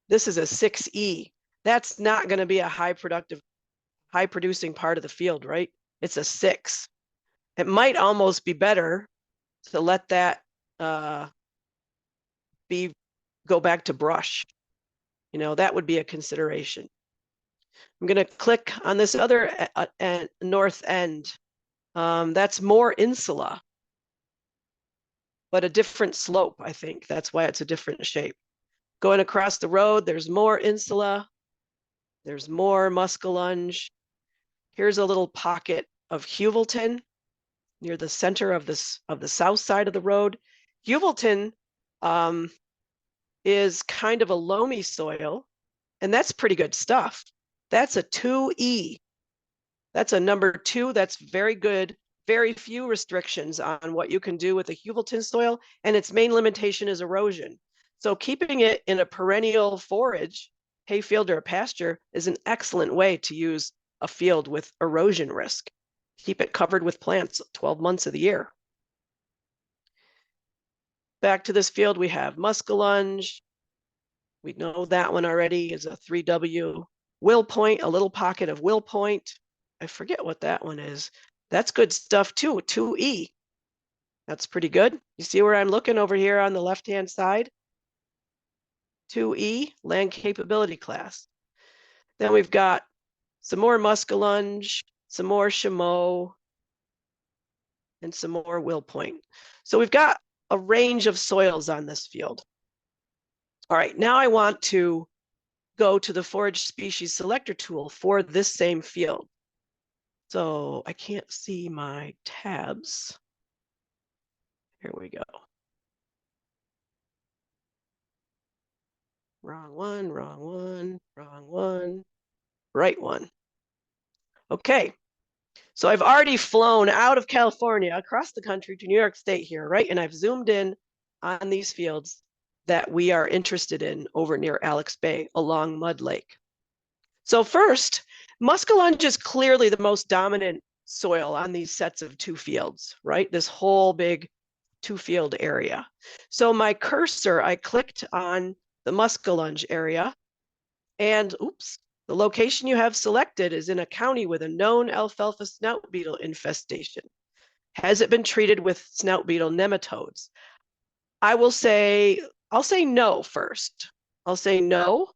This is a 6E. That's not going to be a high producing part of the field, right? It's a 6. It might almost be better to let that go back to brush. You know, that would be a consideration. I'm going to click on this other north end. That's more insula, but a different slope, I think. That's why it's a different shape. Going across the road, there's more insula. There's more muskellunge. Here's a little pocket of Huvilton near the center of the south side of the road. Huvilton is kind of a loamy soil, and that's pretty good stuff. That's a 2E. That's a number 2. That's very good. Very few restrictions on what you can do with a Huvilton soil, and its main limitation is erosion. So keeping it in a perennial forage, hayfield or a pasture, is an excellent way to use a field with erosion risk. Keep it covered with plants 12 months of the year. Back to this field, we have muskellunge. We know that one already is a 3W. Will Point, a little pocket of Will Point. I forget what that one is. That's good stuff too, 2E. That's pretty good. You see where I'm looking over here on the left-hand side? 2E, land capability class. Then we've got some more muskellunge, some more chameau, and some more Willpoint. So we've got a range of soils on this field. All right, now I want to go to the forage species selector tool for this same field. So I can't see my tabs. Here we go. Wrong one, wrong one, wrong one, right one. Okay, so I've already flown out of California across the country to New York State here, right? And I've zoomed in on these fields that we are interested in over near Alex Bay along Mud Lake. So first, muskellunge is clearly the most dominant soil on these sets of 2 fields, right? This whole big 2-field area. So my cursor, I clicked on the muskellunge area, and oops, the location you have selected is in a county with a known alfalfa snout beetle infestation. Has it been treated with snout beetle nematodes? I'll say no first. I'll say no.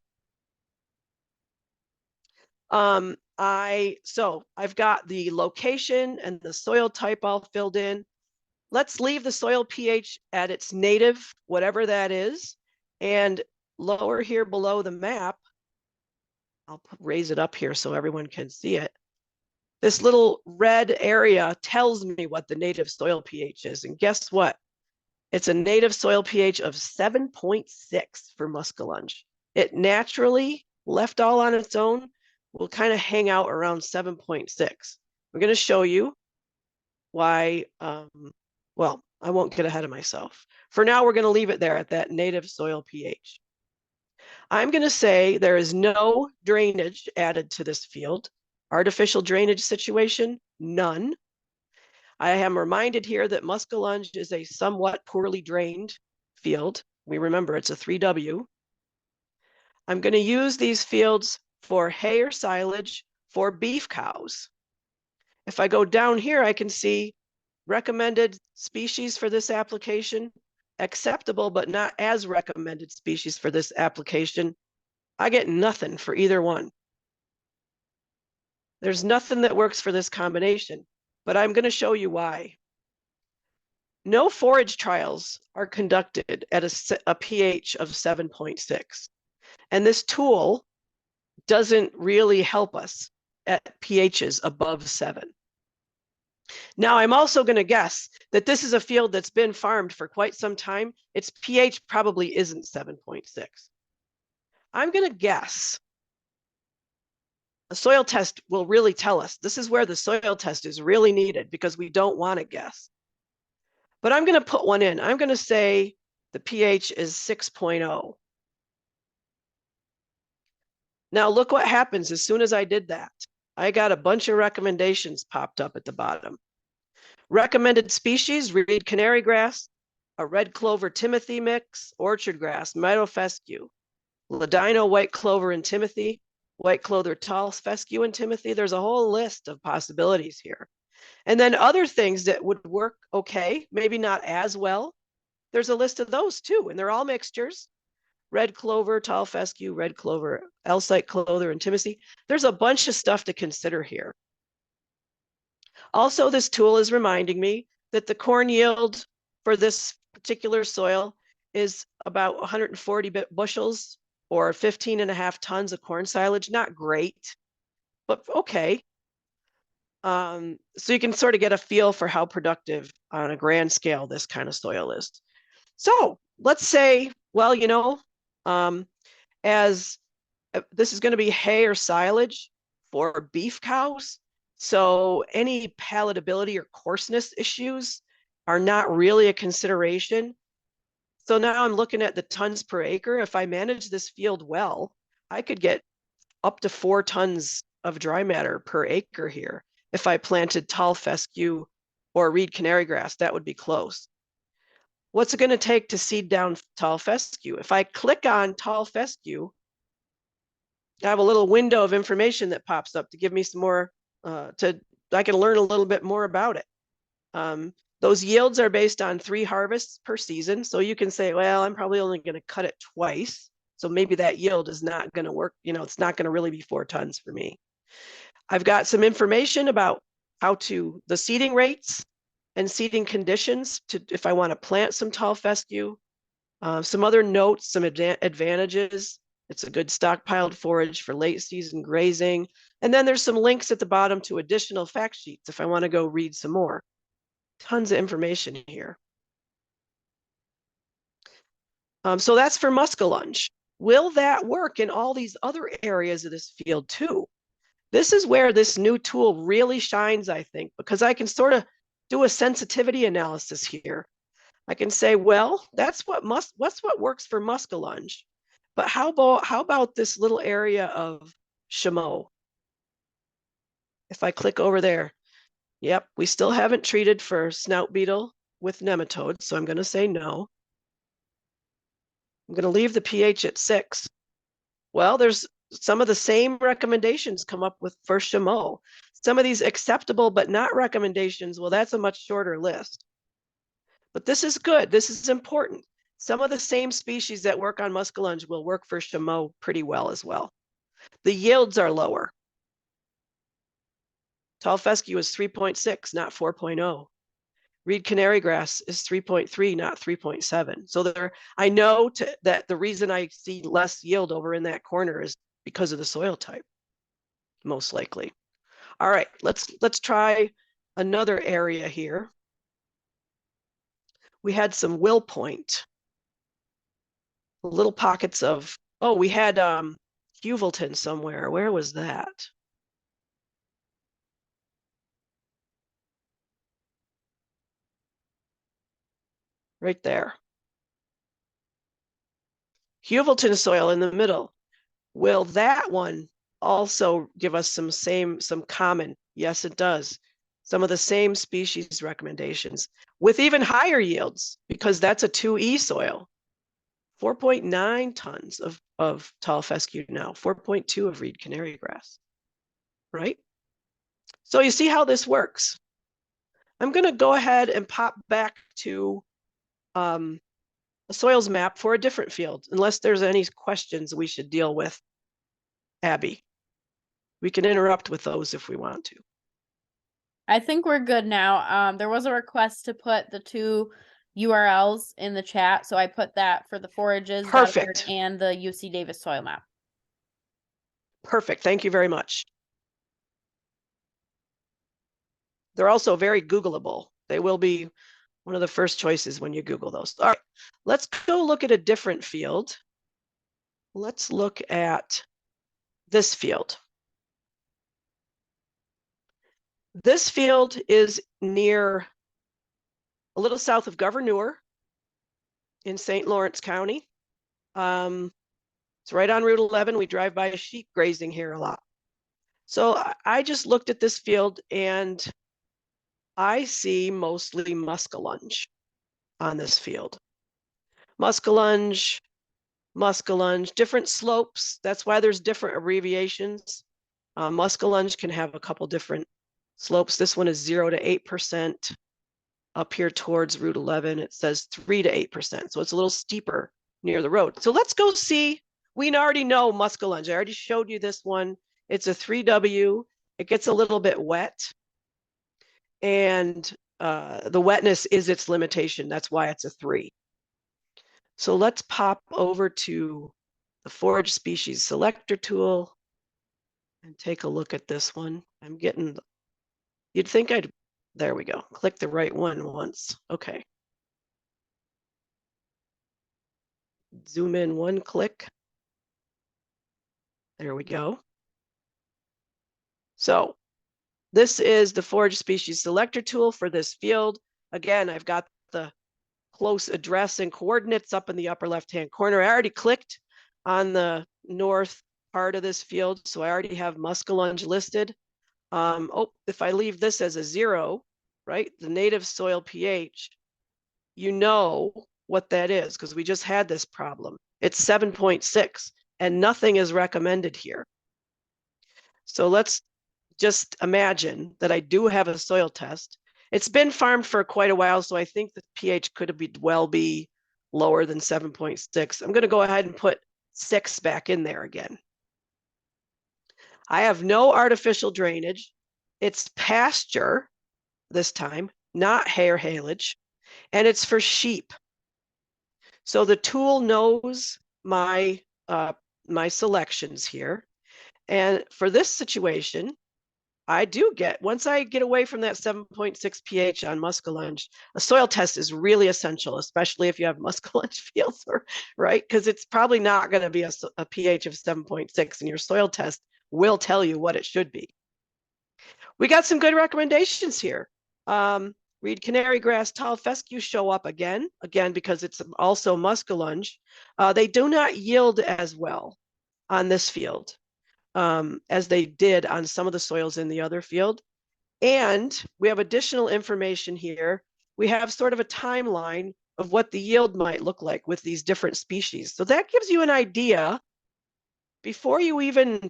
I've got the location and the soil type all filled in. Let's leave the soil pH at its native, whatever that is. And lower here below the map, I'll raise it up here so everyone can see it. This little red area tells me what the native soil pH is. And guess what? It's a native soil pH of 7.6 for muskellunge. It naturally, left all on its own, will kind of hang out around 7.6. I'm going to show you why, well, I won't get ahead of myself. For now, we're going to leave it there at that native soil pH. I'm going to say there is no drainage added to this field. Artificial drainage situation, none. I am reminded here that muskellunge is a somewhat poorly drained field. We remember it's a 3W. I'm going to use these fields for hay or silage for beef cows. If I go down here, I can see recommended species for this application, acceptable but not as recommended species for this application. I get nothing for either one. There's nothing that works for this combination, but I'm going to show you why. No forage trials are conducted at a pH of 7.6. And this tool doesn't really help us at pHs above 7. Now, I'm also going to guess that this is a field that's been farmed for quite some time. Its pH probably isn't 7.6. I'm going to guess a soil test will really tell us. This is where the soil test is really needed because we don't want to guess. But I'm going to put one in. I'm going to say the pH is 6.0. Now look what happens as soon as I did that. I got a bunch of recommendations popped up at the bottom. Recommended species, reed canary grass, a red clover timothy mix, orchard grass, meadow fescue, ladino white clover and timothy, white clover tall fescue and timothy. There's a whole list of possibilities here. And then other things that would work okay, maybe not as well. There's a list of those too, and they're all mixtures. Red clover, tall fescue, red clover, Elsite clover, and timothy. There's a bunch of stuff to consider here. Also, this tool is reminding me that the corn yield for this particular soil is about 140 bushels or 15.5 tons of corn silage. Not great, but okay. So you can sort of get a feel for how productive on a grand scale this kind of soil is. So let's say, well, you know, as this is going to be hay or silage for beef cows. So any palatability or coarseness issues are not really a consideration. So now I'm looking at the tons per acre. If I manage this field well, I could get up to 4 tons of dry matter per acre here. If I planted tall fescue or reed canary grass, that would be close. What's it going to take to seed down tall fescue? If I click on tall fescue, I have a little window of information that pops up to give me some more, I can learn a little bit more about it. Those yields are based on 3 harvests per season. So you can say, well, I'm probably only going to cut it twice. So maybe that yield is not going to work. It's not going to really be 4 tons for me. I've got some information about the seeding rates and seeding conditions if I want to plant some tall fescue. Some other notes, some advantages. It's a good stockpiled forage for late season grazing. And then there's some links at the bottom to additional fact sheets if I want to go read some more. Tons of information here. So that's for muskellunge. Will that work in all these other areas of this field too? This is where this new tool really shines, I think, because I can sort of do a sensitivity analysis here. I can say, well, that's what works for muskellunge. But how about this little area of chameau? If I click over there, yep, we still haven't treated for snout beetle with nematodes, so I'm going to say no. I'm going to leave the pH at 6. Well, there's some of the same recommendations come up with for chameau. Some of these acceptable but not recommendations, well, that's a much shorter list. But this is good. This is important. Some of the same species that work on muskellunge will work for chameau pretty well as well. The yields are lower. Tall fescue is 3.6, not 4.0. Reed canary grass is 3.3, not 3.7. So I know that the reason I see less yield over in that corner is because of the soil type, most likely. All right, let's try another area here. We had some Will Point, little pockets of, we had Huvelton somewhere. Where was that? Right there. Huvelton soil in the middle. Will that one also give us some common? Yes, it does. Some of the same species recommendations with even higher yields because that's a 2E soil. 4.9 tons of tall fescue now, 4.2 of reed canary grass, right? So you see how this works. I'm going to go ahead and pop back to a soils map for a different field, unless there's any questions we should deal with, Abby. We can interrupt with those if we want to. I think we're good now. There was a request to put the 2 URLs in the chat, so I put that for the forages Perfect. and the UC Davis soil map. Perfect. Thank you very much. They're also very Googleable. They will be one of the first choices when you Google those. All right, let's go look at a different field. Let's look at this field. This field is near a little south of Gouverneur in St. Lawrence County. It's right on Route 11. We drive by a sheep grazing here a lot. So I just looked at this field and I see mostly muskellunge on this field. Muskellunge, different slopes. That's why there's different abbreviations. Muskellunge can have a couple different slopes. This one is 0 to 8%. Up here towards Route 11, it says 3 to 8%. So it's a little steeper near the road. So let's go see. We already know muskellunge. I already showed you this one. It's a 3W. It gets a little bit wet. And the wetness is its limitation. That's why it's a 3. So let's pop over to the forage species selector tool and take a look at this one. You'd think there we go. Click the right one once. Okay. Zoom in 1 click. There we go. So this is the forage species selector tool for this field. Again, I've got the close address and coordinates up in the upper left-hand corner. I already clicked on the north part of this field, so I already have muskellunge listed. If I leave this as a 0, right, the native soil pH, you know what that is because we just had this problem. It's 7.6 and nothing is recommended here. So let's just imagine that I do have a soil test. It's been farmed for quite a while, so I think the pH could well be lower than 7.6. I'm going to go ahead and put 7.6 back in there again. I have no artificial drainage. It's pasture this time, not hair haylage, and it's for sheep. So the tool knows my my selections here. And for this situation, I do get, once I get away from that 7.6 pH on muskellunge, a soil test is really essential, especially if you have muskellunge fields, right? Because it's probably not going to be a pH of 7.6, and your soil test will tell you what it should be. We got some good recommendations here. Reed canary grass, tall fescue show up again because it's also muskellunge. They do not yield as well on this field as they did on some of the soils in the other field. And we have additional information here. We have sort of a timeline of what the yield might look like with these different species. So that gives you an idea before you even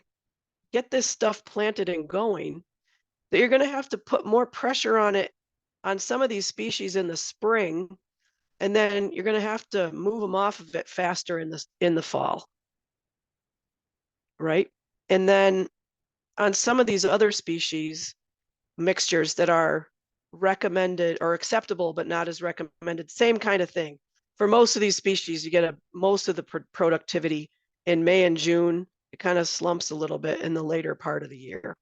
get this stuff planted and going, that you're going to have to put more pressure on it on some of these species in the spring, and then you're going to have to move them off of it faster in the fall, right? And then on some of these other species, mixtures that are recommended or acceptable but not as recommended, same kind of thing. For most of these species, you get most of the productivity in May and June. It kind of slumps a little bit in the later part of the year.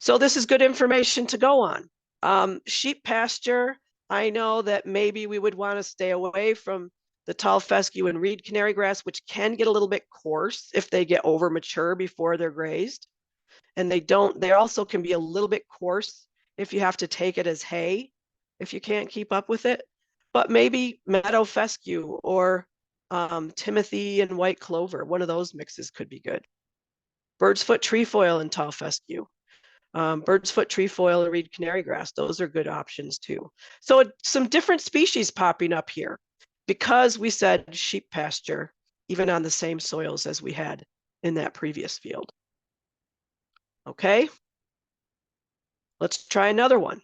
So this is good information to go on. Sheep pasture, I know that maybe we would want to stay away from the tall fescue and reed canary grass, which can get a little bit coarse if they get over mature before they're grazed. And they also can be a little bit coarse if you have to take it as hay, if you can't keep up with it. But maybe meadow fescue or timothy and white clover, one of those mixes could be good. Bird's foot trefoil and tall fescue. Bird's foot trefoil and reed canary grass, those are good options too. So some different species popping up here because we said sheep pasture, even on the same soils as we had in that previous field. Okay, let's try another one.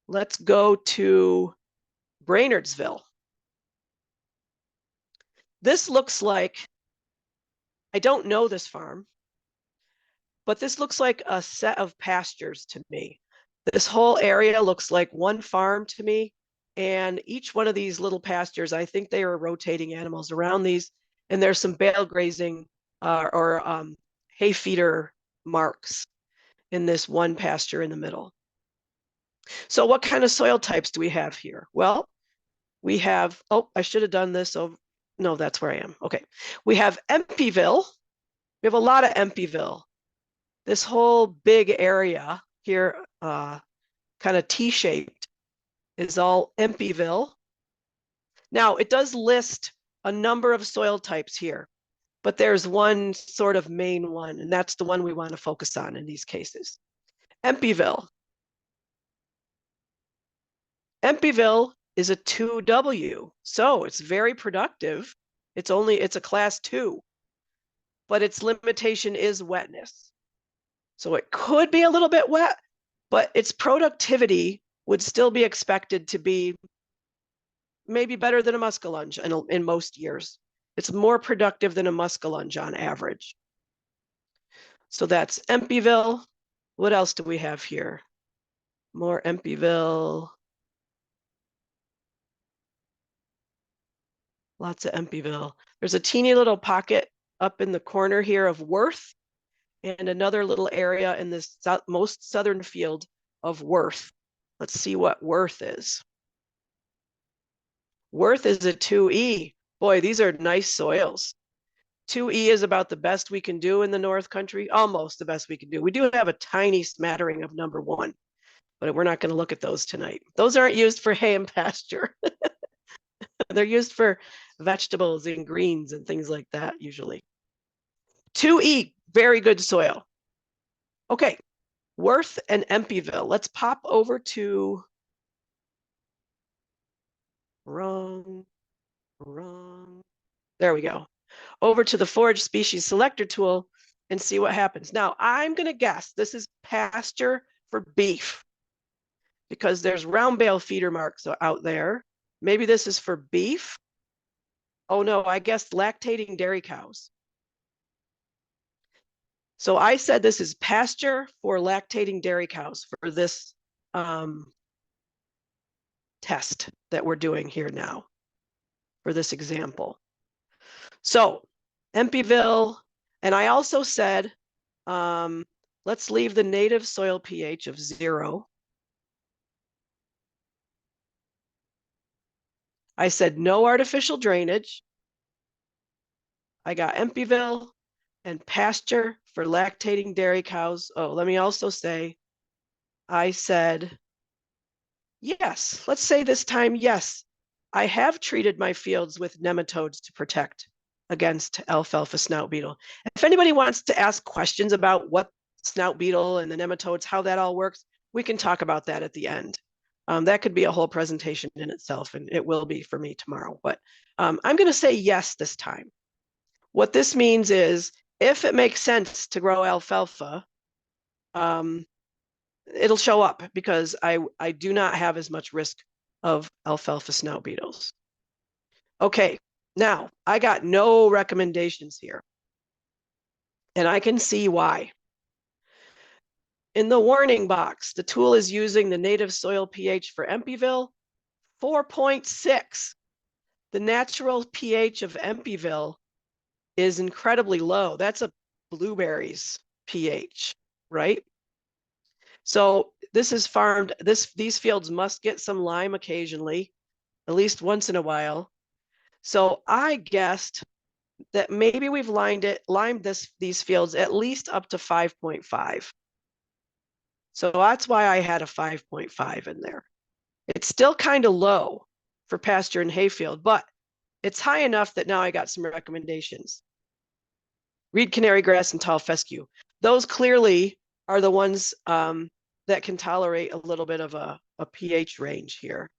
Let's go to Brainardsville. This looks like, I don't know this farm, but this looks like a set of pastures to me. This whole area looks like one farm to me. And each one of these little pastures, I think they are rotating animals around these. And there's some bale grazing or hay feeder marks in this one pasture in the middle. So what kind of soil types do we have here? Well, we have, oh, I should have done this. Oh, no, that's where I am. Okay. We have Empyville. We have a lot of Empyville. This whole big area here, kind of T-shaped, is all Empyville. Now, it does list a number of soil types here, but there's one sort of main one, and that's the one we want to focus on in these cases. Empyville. Empyville is a 2W, so it's very productive. It's a class 2, but its limitation is wetness. So it could be a little bit wet, but its productivity would still be expected to be maybe better than a muskellunge in most years. It's more productive than a muskellunge on average. So that's Empyville. What else do we have here? More Empyville. Lots of Empyville. There's a teeny little pocket up in the corner here of Worth, and another little area in this most southern field of Worth. Let's see what Worth is. Worth is a 2E. Boy, these are nice soils. 2E is about the best we can do in the North Country, almost the best we can do. We do have a tiny smattering of number 1, but we're not going to look at those tonight. Those aren't used for hay and pasture. They're used for vegetables and greens and things like that usually. 2E, very good soil. Okay, Worth and Empyville. Let's pop over to wrong. There we go. Over to the forage species selector tool and see what happens. Now, I'm going to guess this is pasture for beef because there's round bale feeder marks out there. Maybe this is for beef. Oh no, I guess lactating dairy cows. So I said this is pasture for lactating dairy cows for this test that we're doing here now for this example. So Empyville, and I also said, let's leave the native soil pH of 0. I said no artificial drainage. I got Empyville and pasture for lactating dairy cows. Oh, let me also say, I said, yes, let's say this time, yes, I have treated my fields with nematodes to protect against alfalfa snout beetle. If anybody wants to ask questions about what snout beetle and the nematodes, how that all works, we can talk about that at the end. That could be a whole presentation in itself, and it will be for me tomorrow. But I'm going to say yes this time. What this means is if it makes sense to grow alfalfa, it'll show up because I do not have as much risk of alfalfa snout beetles. Okay, now I got no recommendations here, and I can see why. In the warning box, the tool is using the native soil pH for Empyville, 4.6. The natural pH of Empyville is incredibly low. That's a blueberries pH, right? So this is farmed, these fields must get some lime occasionally, at least once in a while. So I guessed that maybe we've limed these fields at least up to 5.5. So that's why I had a 5.5 in there. It's still kind of low for pasture and hayfield, but it's high enough that now I got some recommendations. Reed canary grass and tall fescue. Those clearly are the ones that can tolerate a little bit of a pH range here.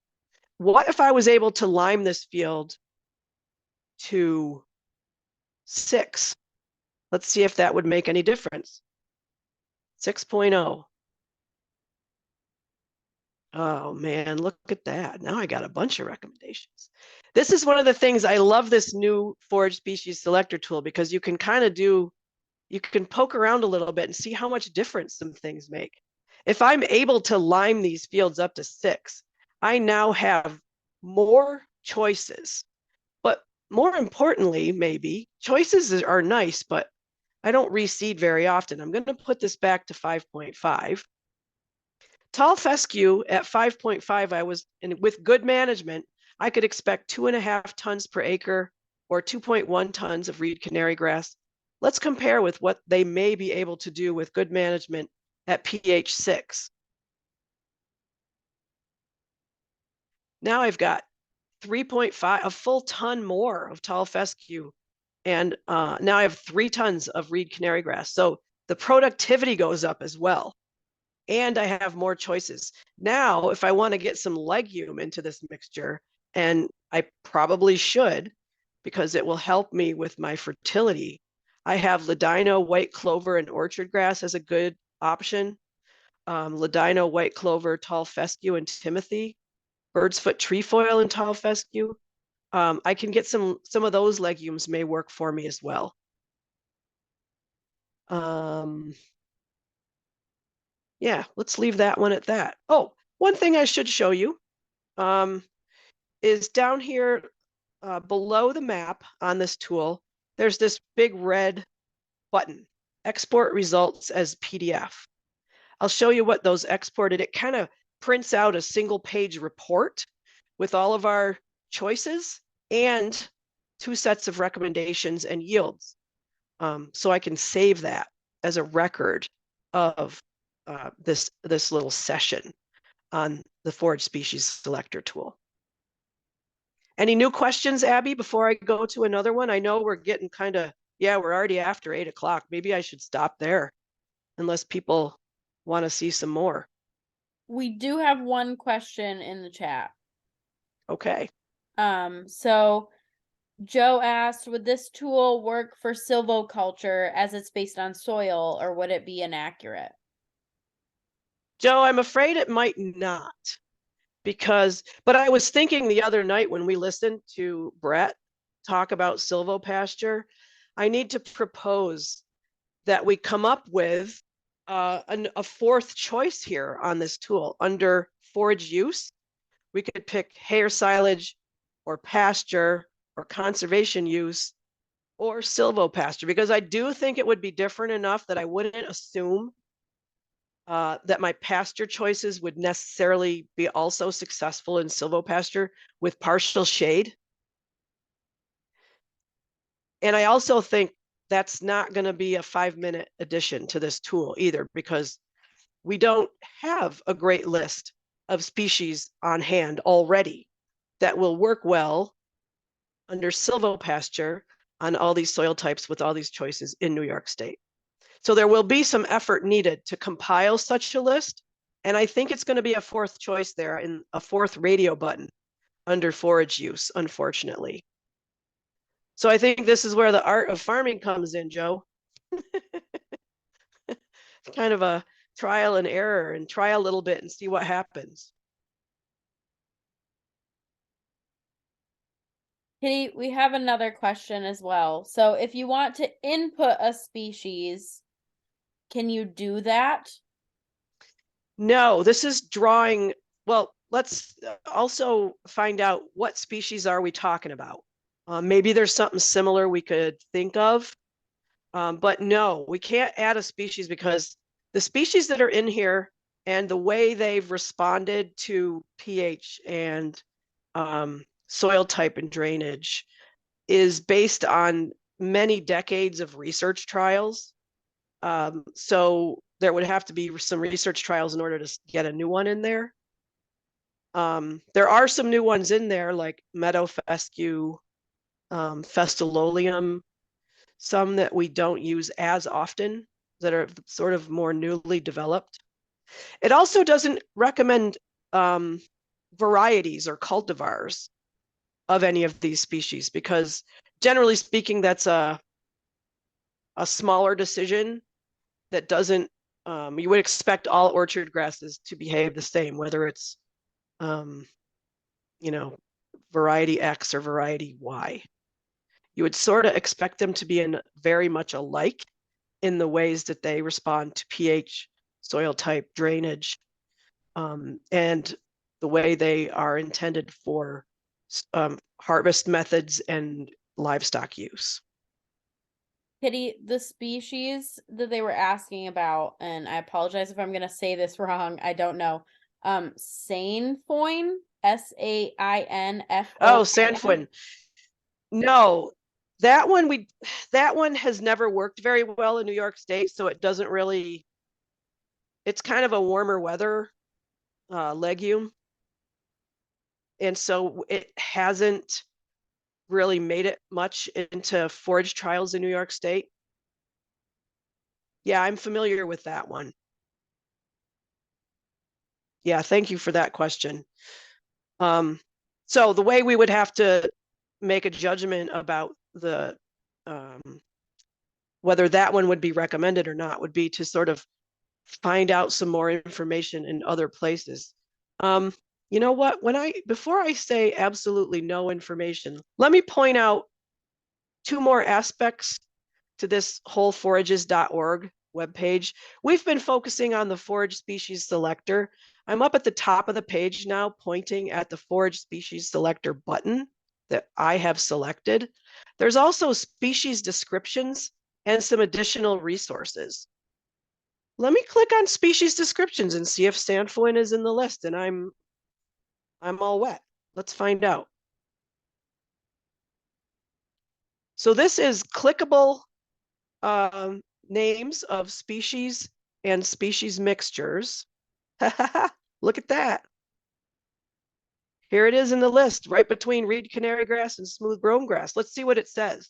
What if I was able to lime this field to 6? Let's see if that would make any difference. 6.0. Oh man, look at that. Now I got a bunch of recommendations. This is one of the things I love this new forage species selector tool because you can kind of you can poke around a little bit and see how much difference some things make. If I'm able to lime these fields up to 6, I now have more choices. But more importantly, maybe, choices are nice, but I don't reseed very often. I'm going to put this back to 5.5. Tall fescue at 5.5, and with good management, I could expect 2.5 tons per acre or 2.1 tons of reed canary grass. Let's compare with what they may be able to do with good management at pH 6. Now I've got 3.5, a full ton more of tall fescue. And now I have 3 tons of reed canary grass. So the productivity goes up as well. And I have more choices. Now, if I want to get some legume into this mixture, and I probably should, because it will help me with my fertility, I have ladino, white clover, and orchard grass as a good option. Ladino, white clover, tall fescue, and timothy. Bird's foot trefoil and tall fescue. I can get some of those legumes may work for me as well. Yeah, let's leave that one at that. Oh, one thing I should show you is down here below the map on this tool, there's this big red button, export results as PDF. I'll show you what those exported. It kind of prints out a single page report with all of our choices and 2 sets of recommendations and yields. So I can save that as a record of this little session on the forage species selector tool. Any new questions, Abby, before I go to another one? I know we're getting kind of, yeah, we're already after 8 o'clock. Maybe I should stop there unless people want to see some more. We do have one question in the chat. Okay. So Joe asked, would this tool work for silvoculture as it's based on soil, or would it be inaccurate? Joe, I'm afraid it might not, but I was thinking the other night when we listened to Brett talk about silvopasture, I need to propose that we come up with a fourth choice here on this tool. Under forage use, we could pick hayer silage or pasture or conservation use or silvopasture, because I do think it would be different enough that I wouldn't assume that my pasture choices would necessarily be also successful in silvopasture with partial shade. And I also think that's not going to be a 5-minute addition to this tool either, because we don't have a great list of species on hand already that will work well under silvopasture on all these soil types with all these choices in New York State. So there will be some effort needed to compile such a list. And I think it's going to be a fourth choice there and a fourth radio button under forage use, unfortunately. So I think this is where the art of farming comes in, Joe. It's kind of a trial and error, and try a little bit and see what happens. Kitty, we have another question as well. So if you want to input a species, can you do that? No, this is drawing. Well, let's also find out what species are we talking about. Maybe there's something similar we could think of. But no, we can't add a species because the species that are in here and the way they've responded to pH and soil type and drainage is based on many decades of research trials. So there would have to be some research trials in order to get a new one in there. There are some new ones in there like meadow fescue, Festilolium, some that we don't use as often that are sort of more newly developed. It also doesn't recommend varieties or cultivars of any of these species because generally speaking, that's a smaller decision that doesn't, you would expect all orchard grasses to behave the same, whether it's, you know, variety X or variety Y. You would sort of expect them to be in very much alike in the ways that they respond to pH, soil type, drainage, and the way they are intended for harvest methods and livestock use. Kitty, the species that they were asking about, and I apologize if I'm going to say this wrong, I don't know. Sainfoin, Sainfoin. Oh, Sainfoin. No, that one has never worked very well in New York State, so it doesn't really, it's kind of a warmer weather legume. And so it hasn't really made it much into forage trials in New York State. Yeah, I'm familiar with that one. Yeah, thank you for that question. So the way we would have to make a judgment about the whether that one would be recommended or not would be to sort of find out some more information in other places. You know what? Before I say absolutely no information, let me point out two more aspects to this whole forages.org webpage. We've been focusing on the forage species selector. I'm up at the top of the page now, pointing at the forage species selector button that I have selected. There's also species descriptions and some additional resources. Let me click on species descriptions and see if Sainfoin is in the list, and I'm all wet. Let's find out. So this is clickable names of species and species mixtures. Look at that. Here it is in the list, right between reed canary grass and smooth brome grass. Let's see what it says.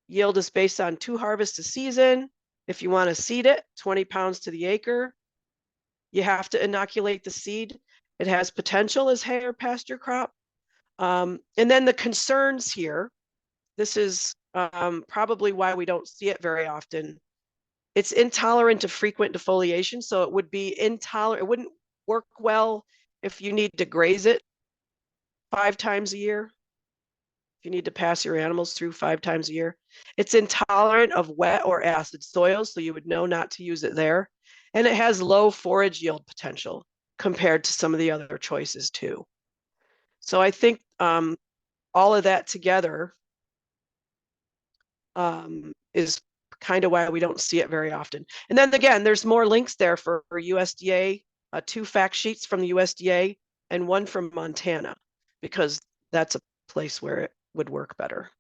Yield is based on 2 harvests a season. If you want to seed it, 20 pounds to the acre. You have to inoculate the seed. It has potential as hay or pasture crop. And then the concerns here, this is probably why we don't see it very often. It's intolerant to frequent defoliation, so it would be intolerant. It wouldn't work well if you need to graze it 5 times a year, if you need to pass your animals through 5 times a year. It's intolerant of wet or acid soils, so you would know not to use it there. And it has low forage yield potential compared to some of the other choices too. So I think all of that together is kind of why we don't see it very often. And then again, there's more links there for USDA, 2 fact sheets from the USDA and 1 from Montana, because that's a place where it would work better.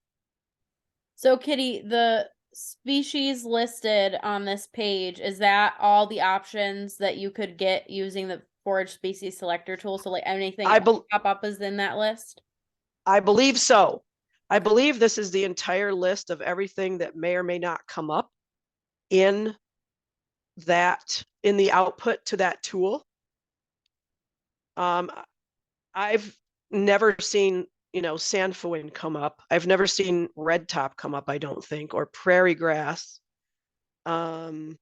So Kitty, the species listed on this page, is that all the options that you could get using the forage species selector tool? So like anything I, that be- pop up is in that list? I believe so. I believe this is the entire list of everything that may or may not come up in the output to that tool. I've never seen, sandfoin come up. I've never seen red top come up, I don't think, or prairie grass. Meadow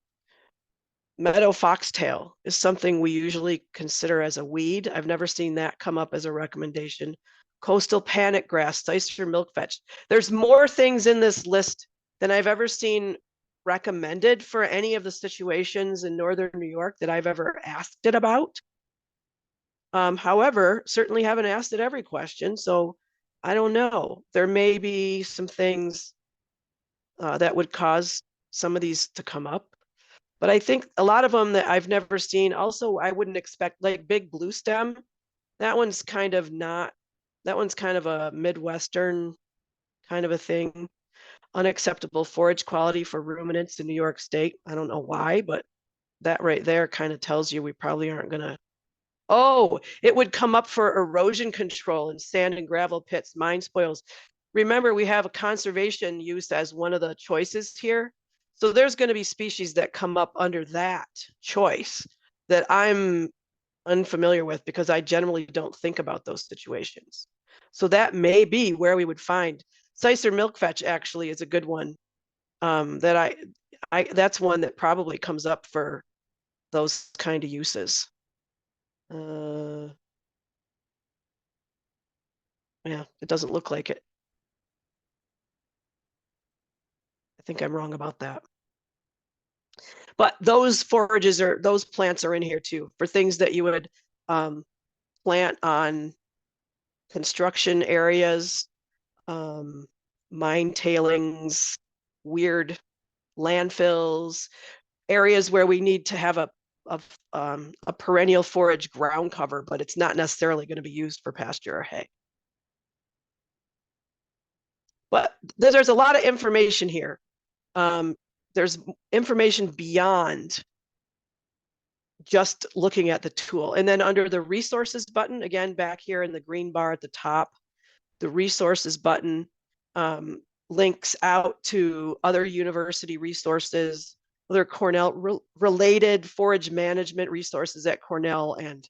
foxtail is something we usually consider as a weed. I've never seen that come up as a recommendation. Coastal panic grass, Sicer milkvetch. There's more things in this list than I've ever seen recommended for any of the situations in northern New York that I've ever asked it about. However, certainly haven't asked it every question, so I don't know. There may be some things that would cause some of these to come up. But I think a lot of them that I've never seen, also, I wouldn't expect, like big blue stem. That one's kind of a Midwestern kind of a thing. Unacceptable forage quality for ruminants in New York State. I don't know why, but that right there kind of tells you we probably aren't going to. Oh, it would come up for erosion control in sand and gravel pits, mine spoils. Remember, we have a conservation use as one of the choices here. So there's going to be species that come up under that choice that I'm unfamiliar with because I generally don't think about those situations. So that may be where we would find Sicer milkvetch actually is a good one. That that's one that probably comes up for those kind of uses. Yeah, it doesn't look like it. I think I'm wrong about that. But those plants are in here too for things that you would plant on construction areas, mine tailings, weird landfills, areas where we need to have a perennial forage ground cover, but it's not necessarily going to be used for pasture or hay. But there's a lot of information here. There's information beyond just looking at the tool. And then under the resources button, again, back here in the green bar at the top, the resources button links out to other university resources, other Cornell related forage management resources at Cornell and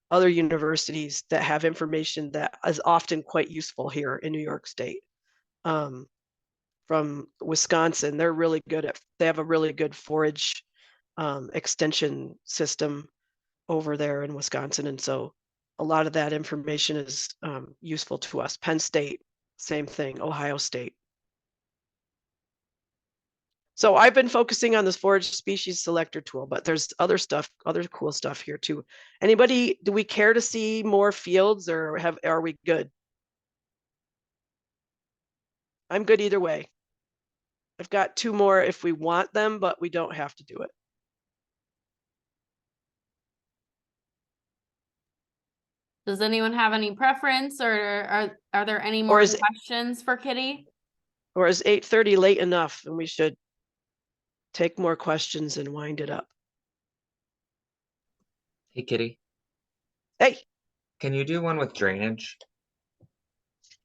other universities that have information that is often quite useful here in New York State. From Wisconsin, they have a really good forage extension system over there in Wisconsin. And so a lot of that information is useful to us. Penn State, same thing, Ohio State. So I've been focusing on this forage species selector tool, but there's other cool stuff here too. Anybody, do we care to see more fields or are we good? I'm good either way. I've got 2 more if we want them, but we don't have to do it. Does anyone have any preference or are there any Or more is questions for Kitty? Or is 8:30 late enough and we should take more questions and wind it up? Hey, Kitty, Hey, can you do one with drainage?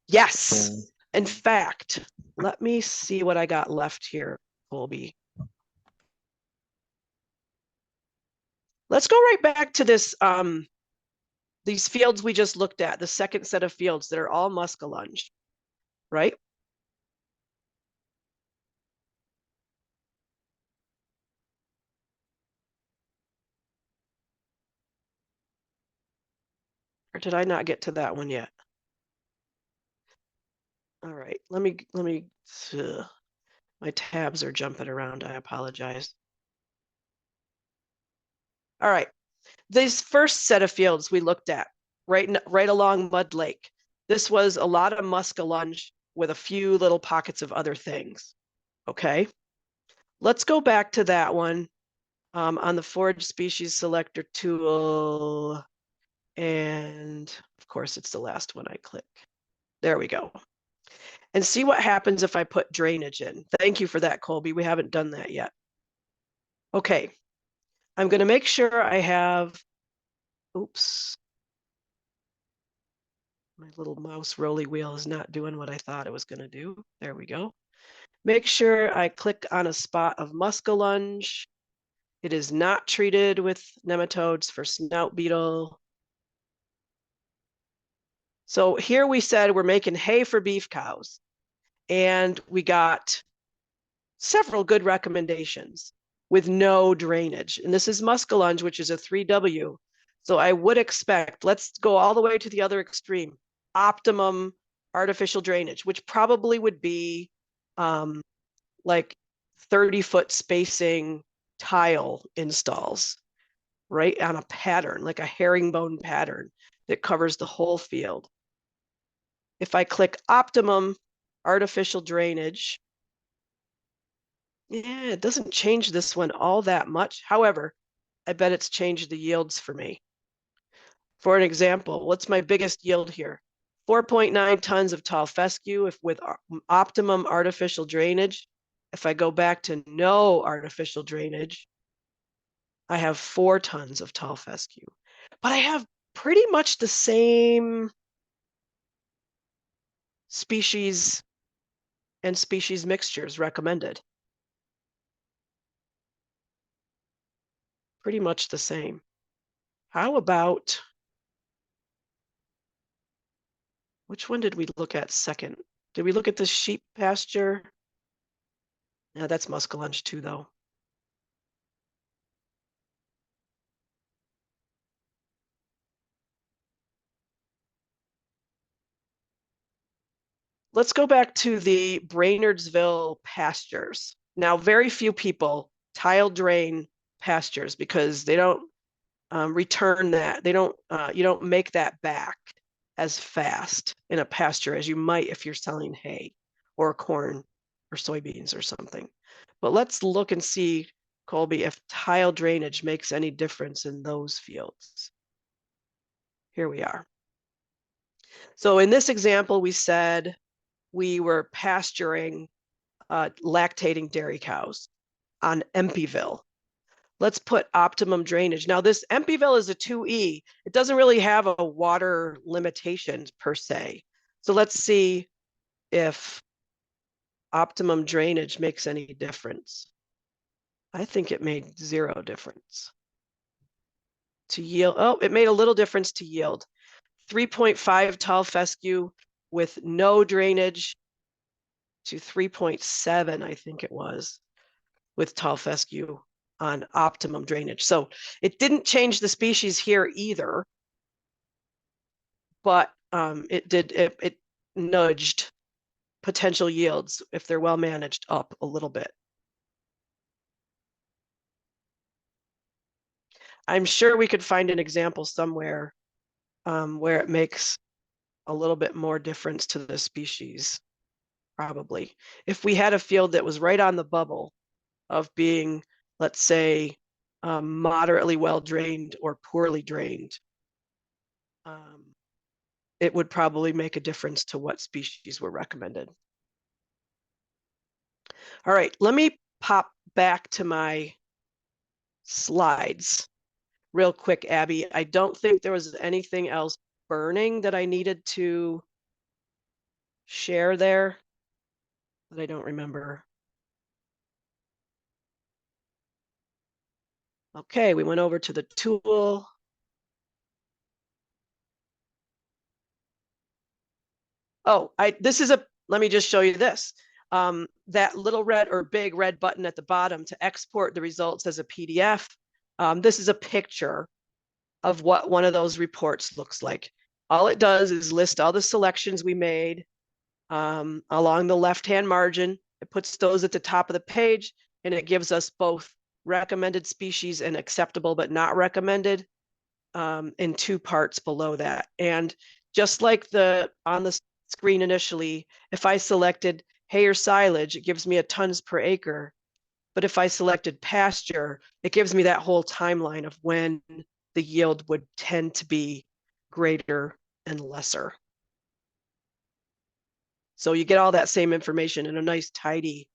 yes. In fact, let me see what I got left here, Colby. Let's go right back to this, these fields we just looked at, the second set of fields that are all muskellunge, right? Or did I not get to that one yet? All right, let me, my tabs are jumping around. I apologize. All right, this first set of fields we looked at right along Mud Lake. This was a lot of muskellunge with a few little pockets of other things. Okay, let's go back to that one on the forage species selector tool. And of course, it's the last one I click. There we go. And see what happens if I put drainage in. Thank you for that, Colby. We haven't done that yet. Okay, I'm going to make sure I have, oops. My little mouse rolly wheel is not doing what I thought it was going to do. There we go. Make sure I click on a spot of muskellunge. It is not treated with nematodes for snout beetle. So here we said we're making hay for beef cows, and we got several good recommendations with no drainage. And this is muskellunge, which is a 3W. So I would expect, let's go all the way to the other extreme, optimum artificial drainage, which probably would be like 30-foot spacing tile installs, right on a pattern, like a herringbone pattern that covers the whole field. If I click optimum artificial drainage, yeah, it doesn't change this one all that much. However, I bet it's changed the yields for me. For an example, what's my biggest yield here? 4.9 tons of tall fescue if with optimum artificial drainage. If I go back to no artificial drainage, I have 4 tons of tall fescue. But I have pretty much the same species and species mixtures recommended. Pretty much the same. How about, which one did we look at second? Did we look at the sheep pasture? Yeah, that's muskellunge too, though. Let's go back to the Brainardsville pastures. Now, very few people tile drain pastures because they don't return that. They don't, you don't make that back as fast in a pasture as you might if you're selling hay or corn or soybeans or something. But let's look and see, Colby, if tile drainage makes any difference in those fields. Here we are. So in this example, we said we were pasturing lactating dairy cows on Empyville. Let's put optimum drainage. Now this Empyville is a 2E. It doesn't really have a water limitation per se. So let's see if optimum drainage makes any difference. I think it made 0 difference. To yield, oh, it made a little difference to yield. 3.5 tall fescue with no drainage to 3.7, I think it was, with tall fescue on optimum drainage. So it didn't change the species here either, but it nudged potential yields, if they're well managed, up a little bit. I'm sure we could find an example somewhere where it makes a little bit more difference to the species, probably. If we had a field that was right on the bubble of being, let's say, moderately well drained or poorly drained, it would probably make a difference to what species were recommended. All right, let me pop back to my slides real quick, Abby. I don't think there was anything else burning that I needed to share there that I don't remember. Okay, we went over to the tool. Oh, this is let me just show you this. That little red or big red button at the bottom to export the results as a PDF. This is a picture of what one of those reports looks like. all it does is list all the selections we made along the left-hand margin. It puts those at the top of the page, and it gives us both recommended species and acceptable but not recommended in 2 parts below that. And just like on the screen initially, if I selected hay or silage, it gives me a tons per acre. But if I selected pasture, it gives me that whole timeline of when the yield would tend to be greater and lesser. So you get all that same information in a nice, tidy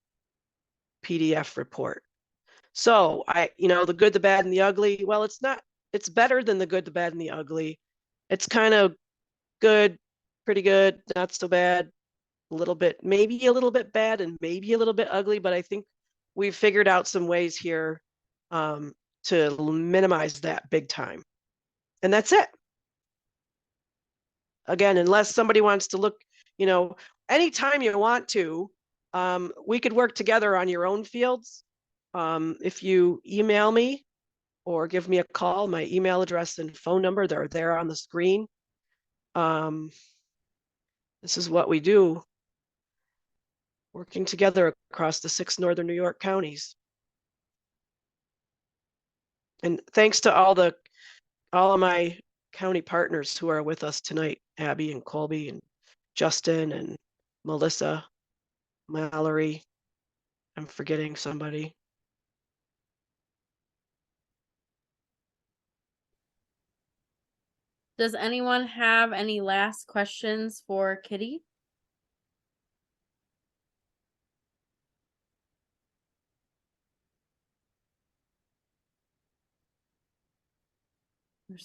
PDF report. So the good, the bad, and the ugly, well, it's better than the good, the bad, and the ugly. It's kind of good, pretty good, not so bad, maybe a little bit bad, and maybe a little bit ugly, but I think we've figured out some ways here to minimize that big time. And that's it. Again, unless somebody wants to look, anytime you want to, we could work together on your own fields. If you email me or give me a call, my email address and phone number, they're there on the screen. This is what we do, working together across the 6 northern New York counties. And thanks to all of my county partners who are with us tonight, Abby and Colby and Justin and Melissa, Mallory. I'm forgetting somebody. Does anyone have any last questions for Kitty?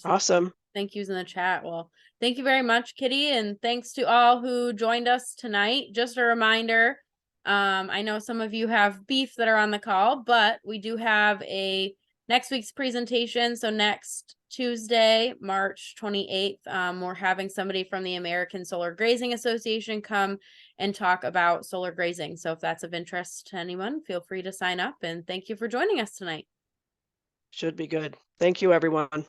Awesome. Thank yous in the chat. Well, thank you very much, Kitty. And thanks to all who joined us tonight. Just a reminder, I know some of you have beef that are on the call, but we do have a next week's presentation. So next Tuesday, March 28th, we're having somebody from the American Solar Grazing Association come and talk about solar grazing. So if that's of interest to anyone, feel free to sign up, and thank you for joining us tonight. Should be good. Thank you, everyone.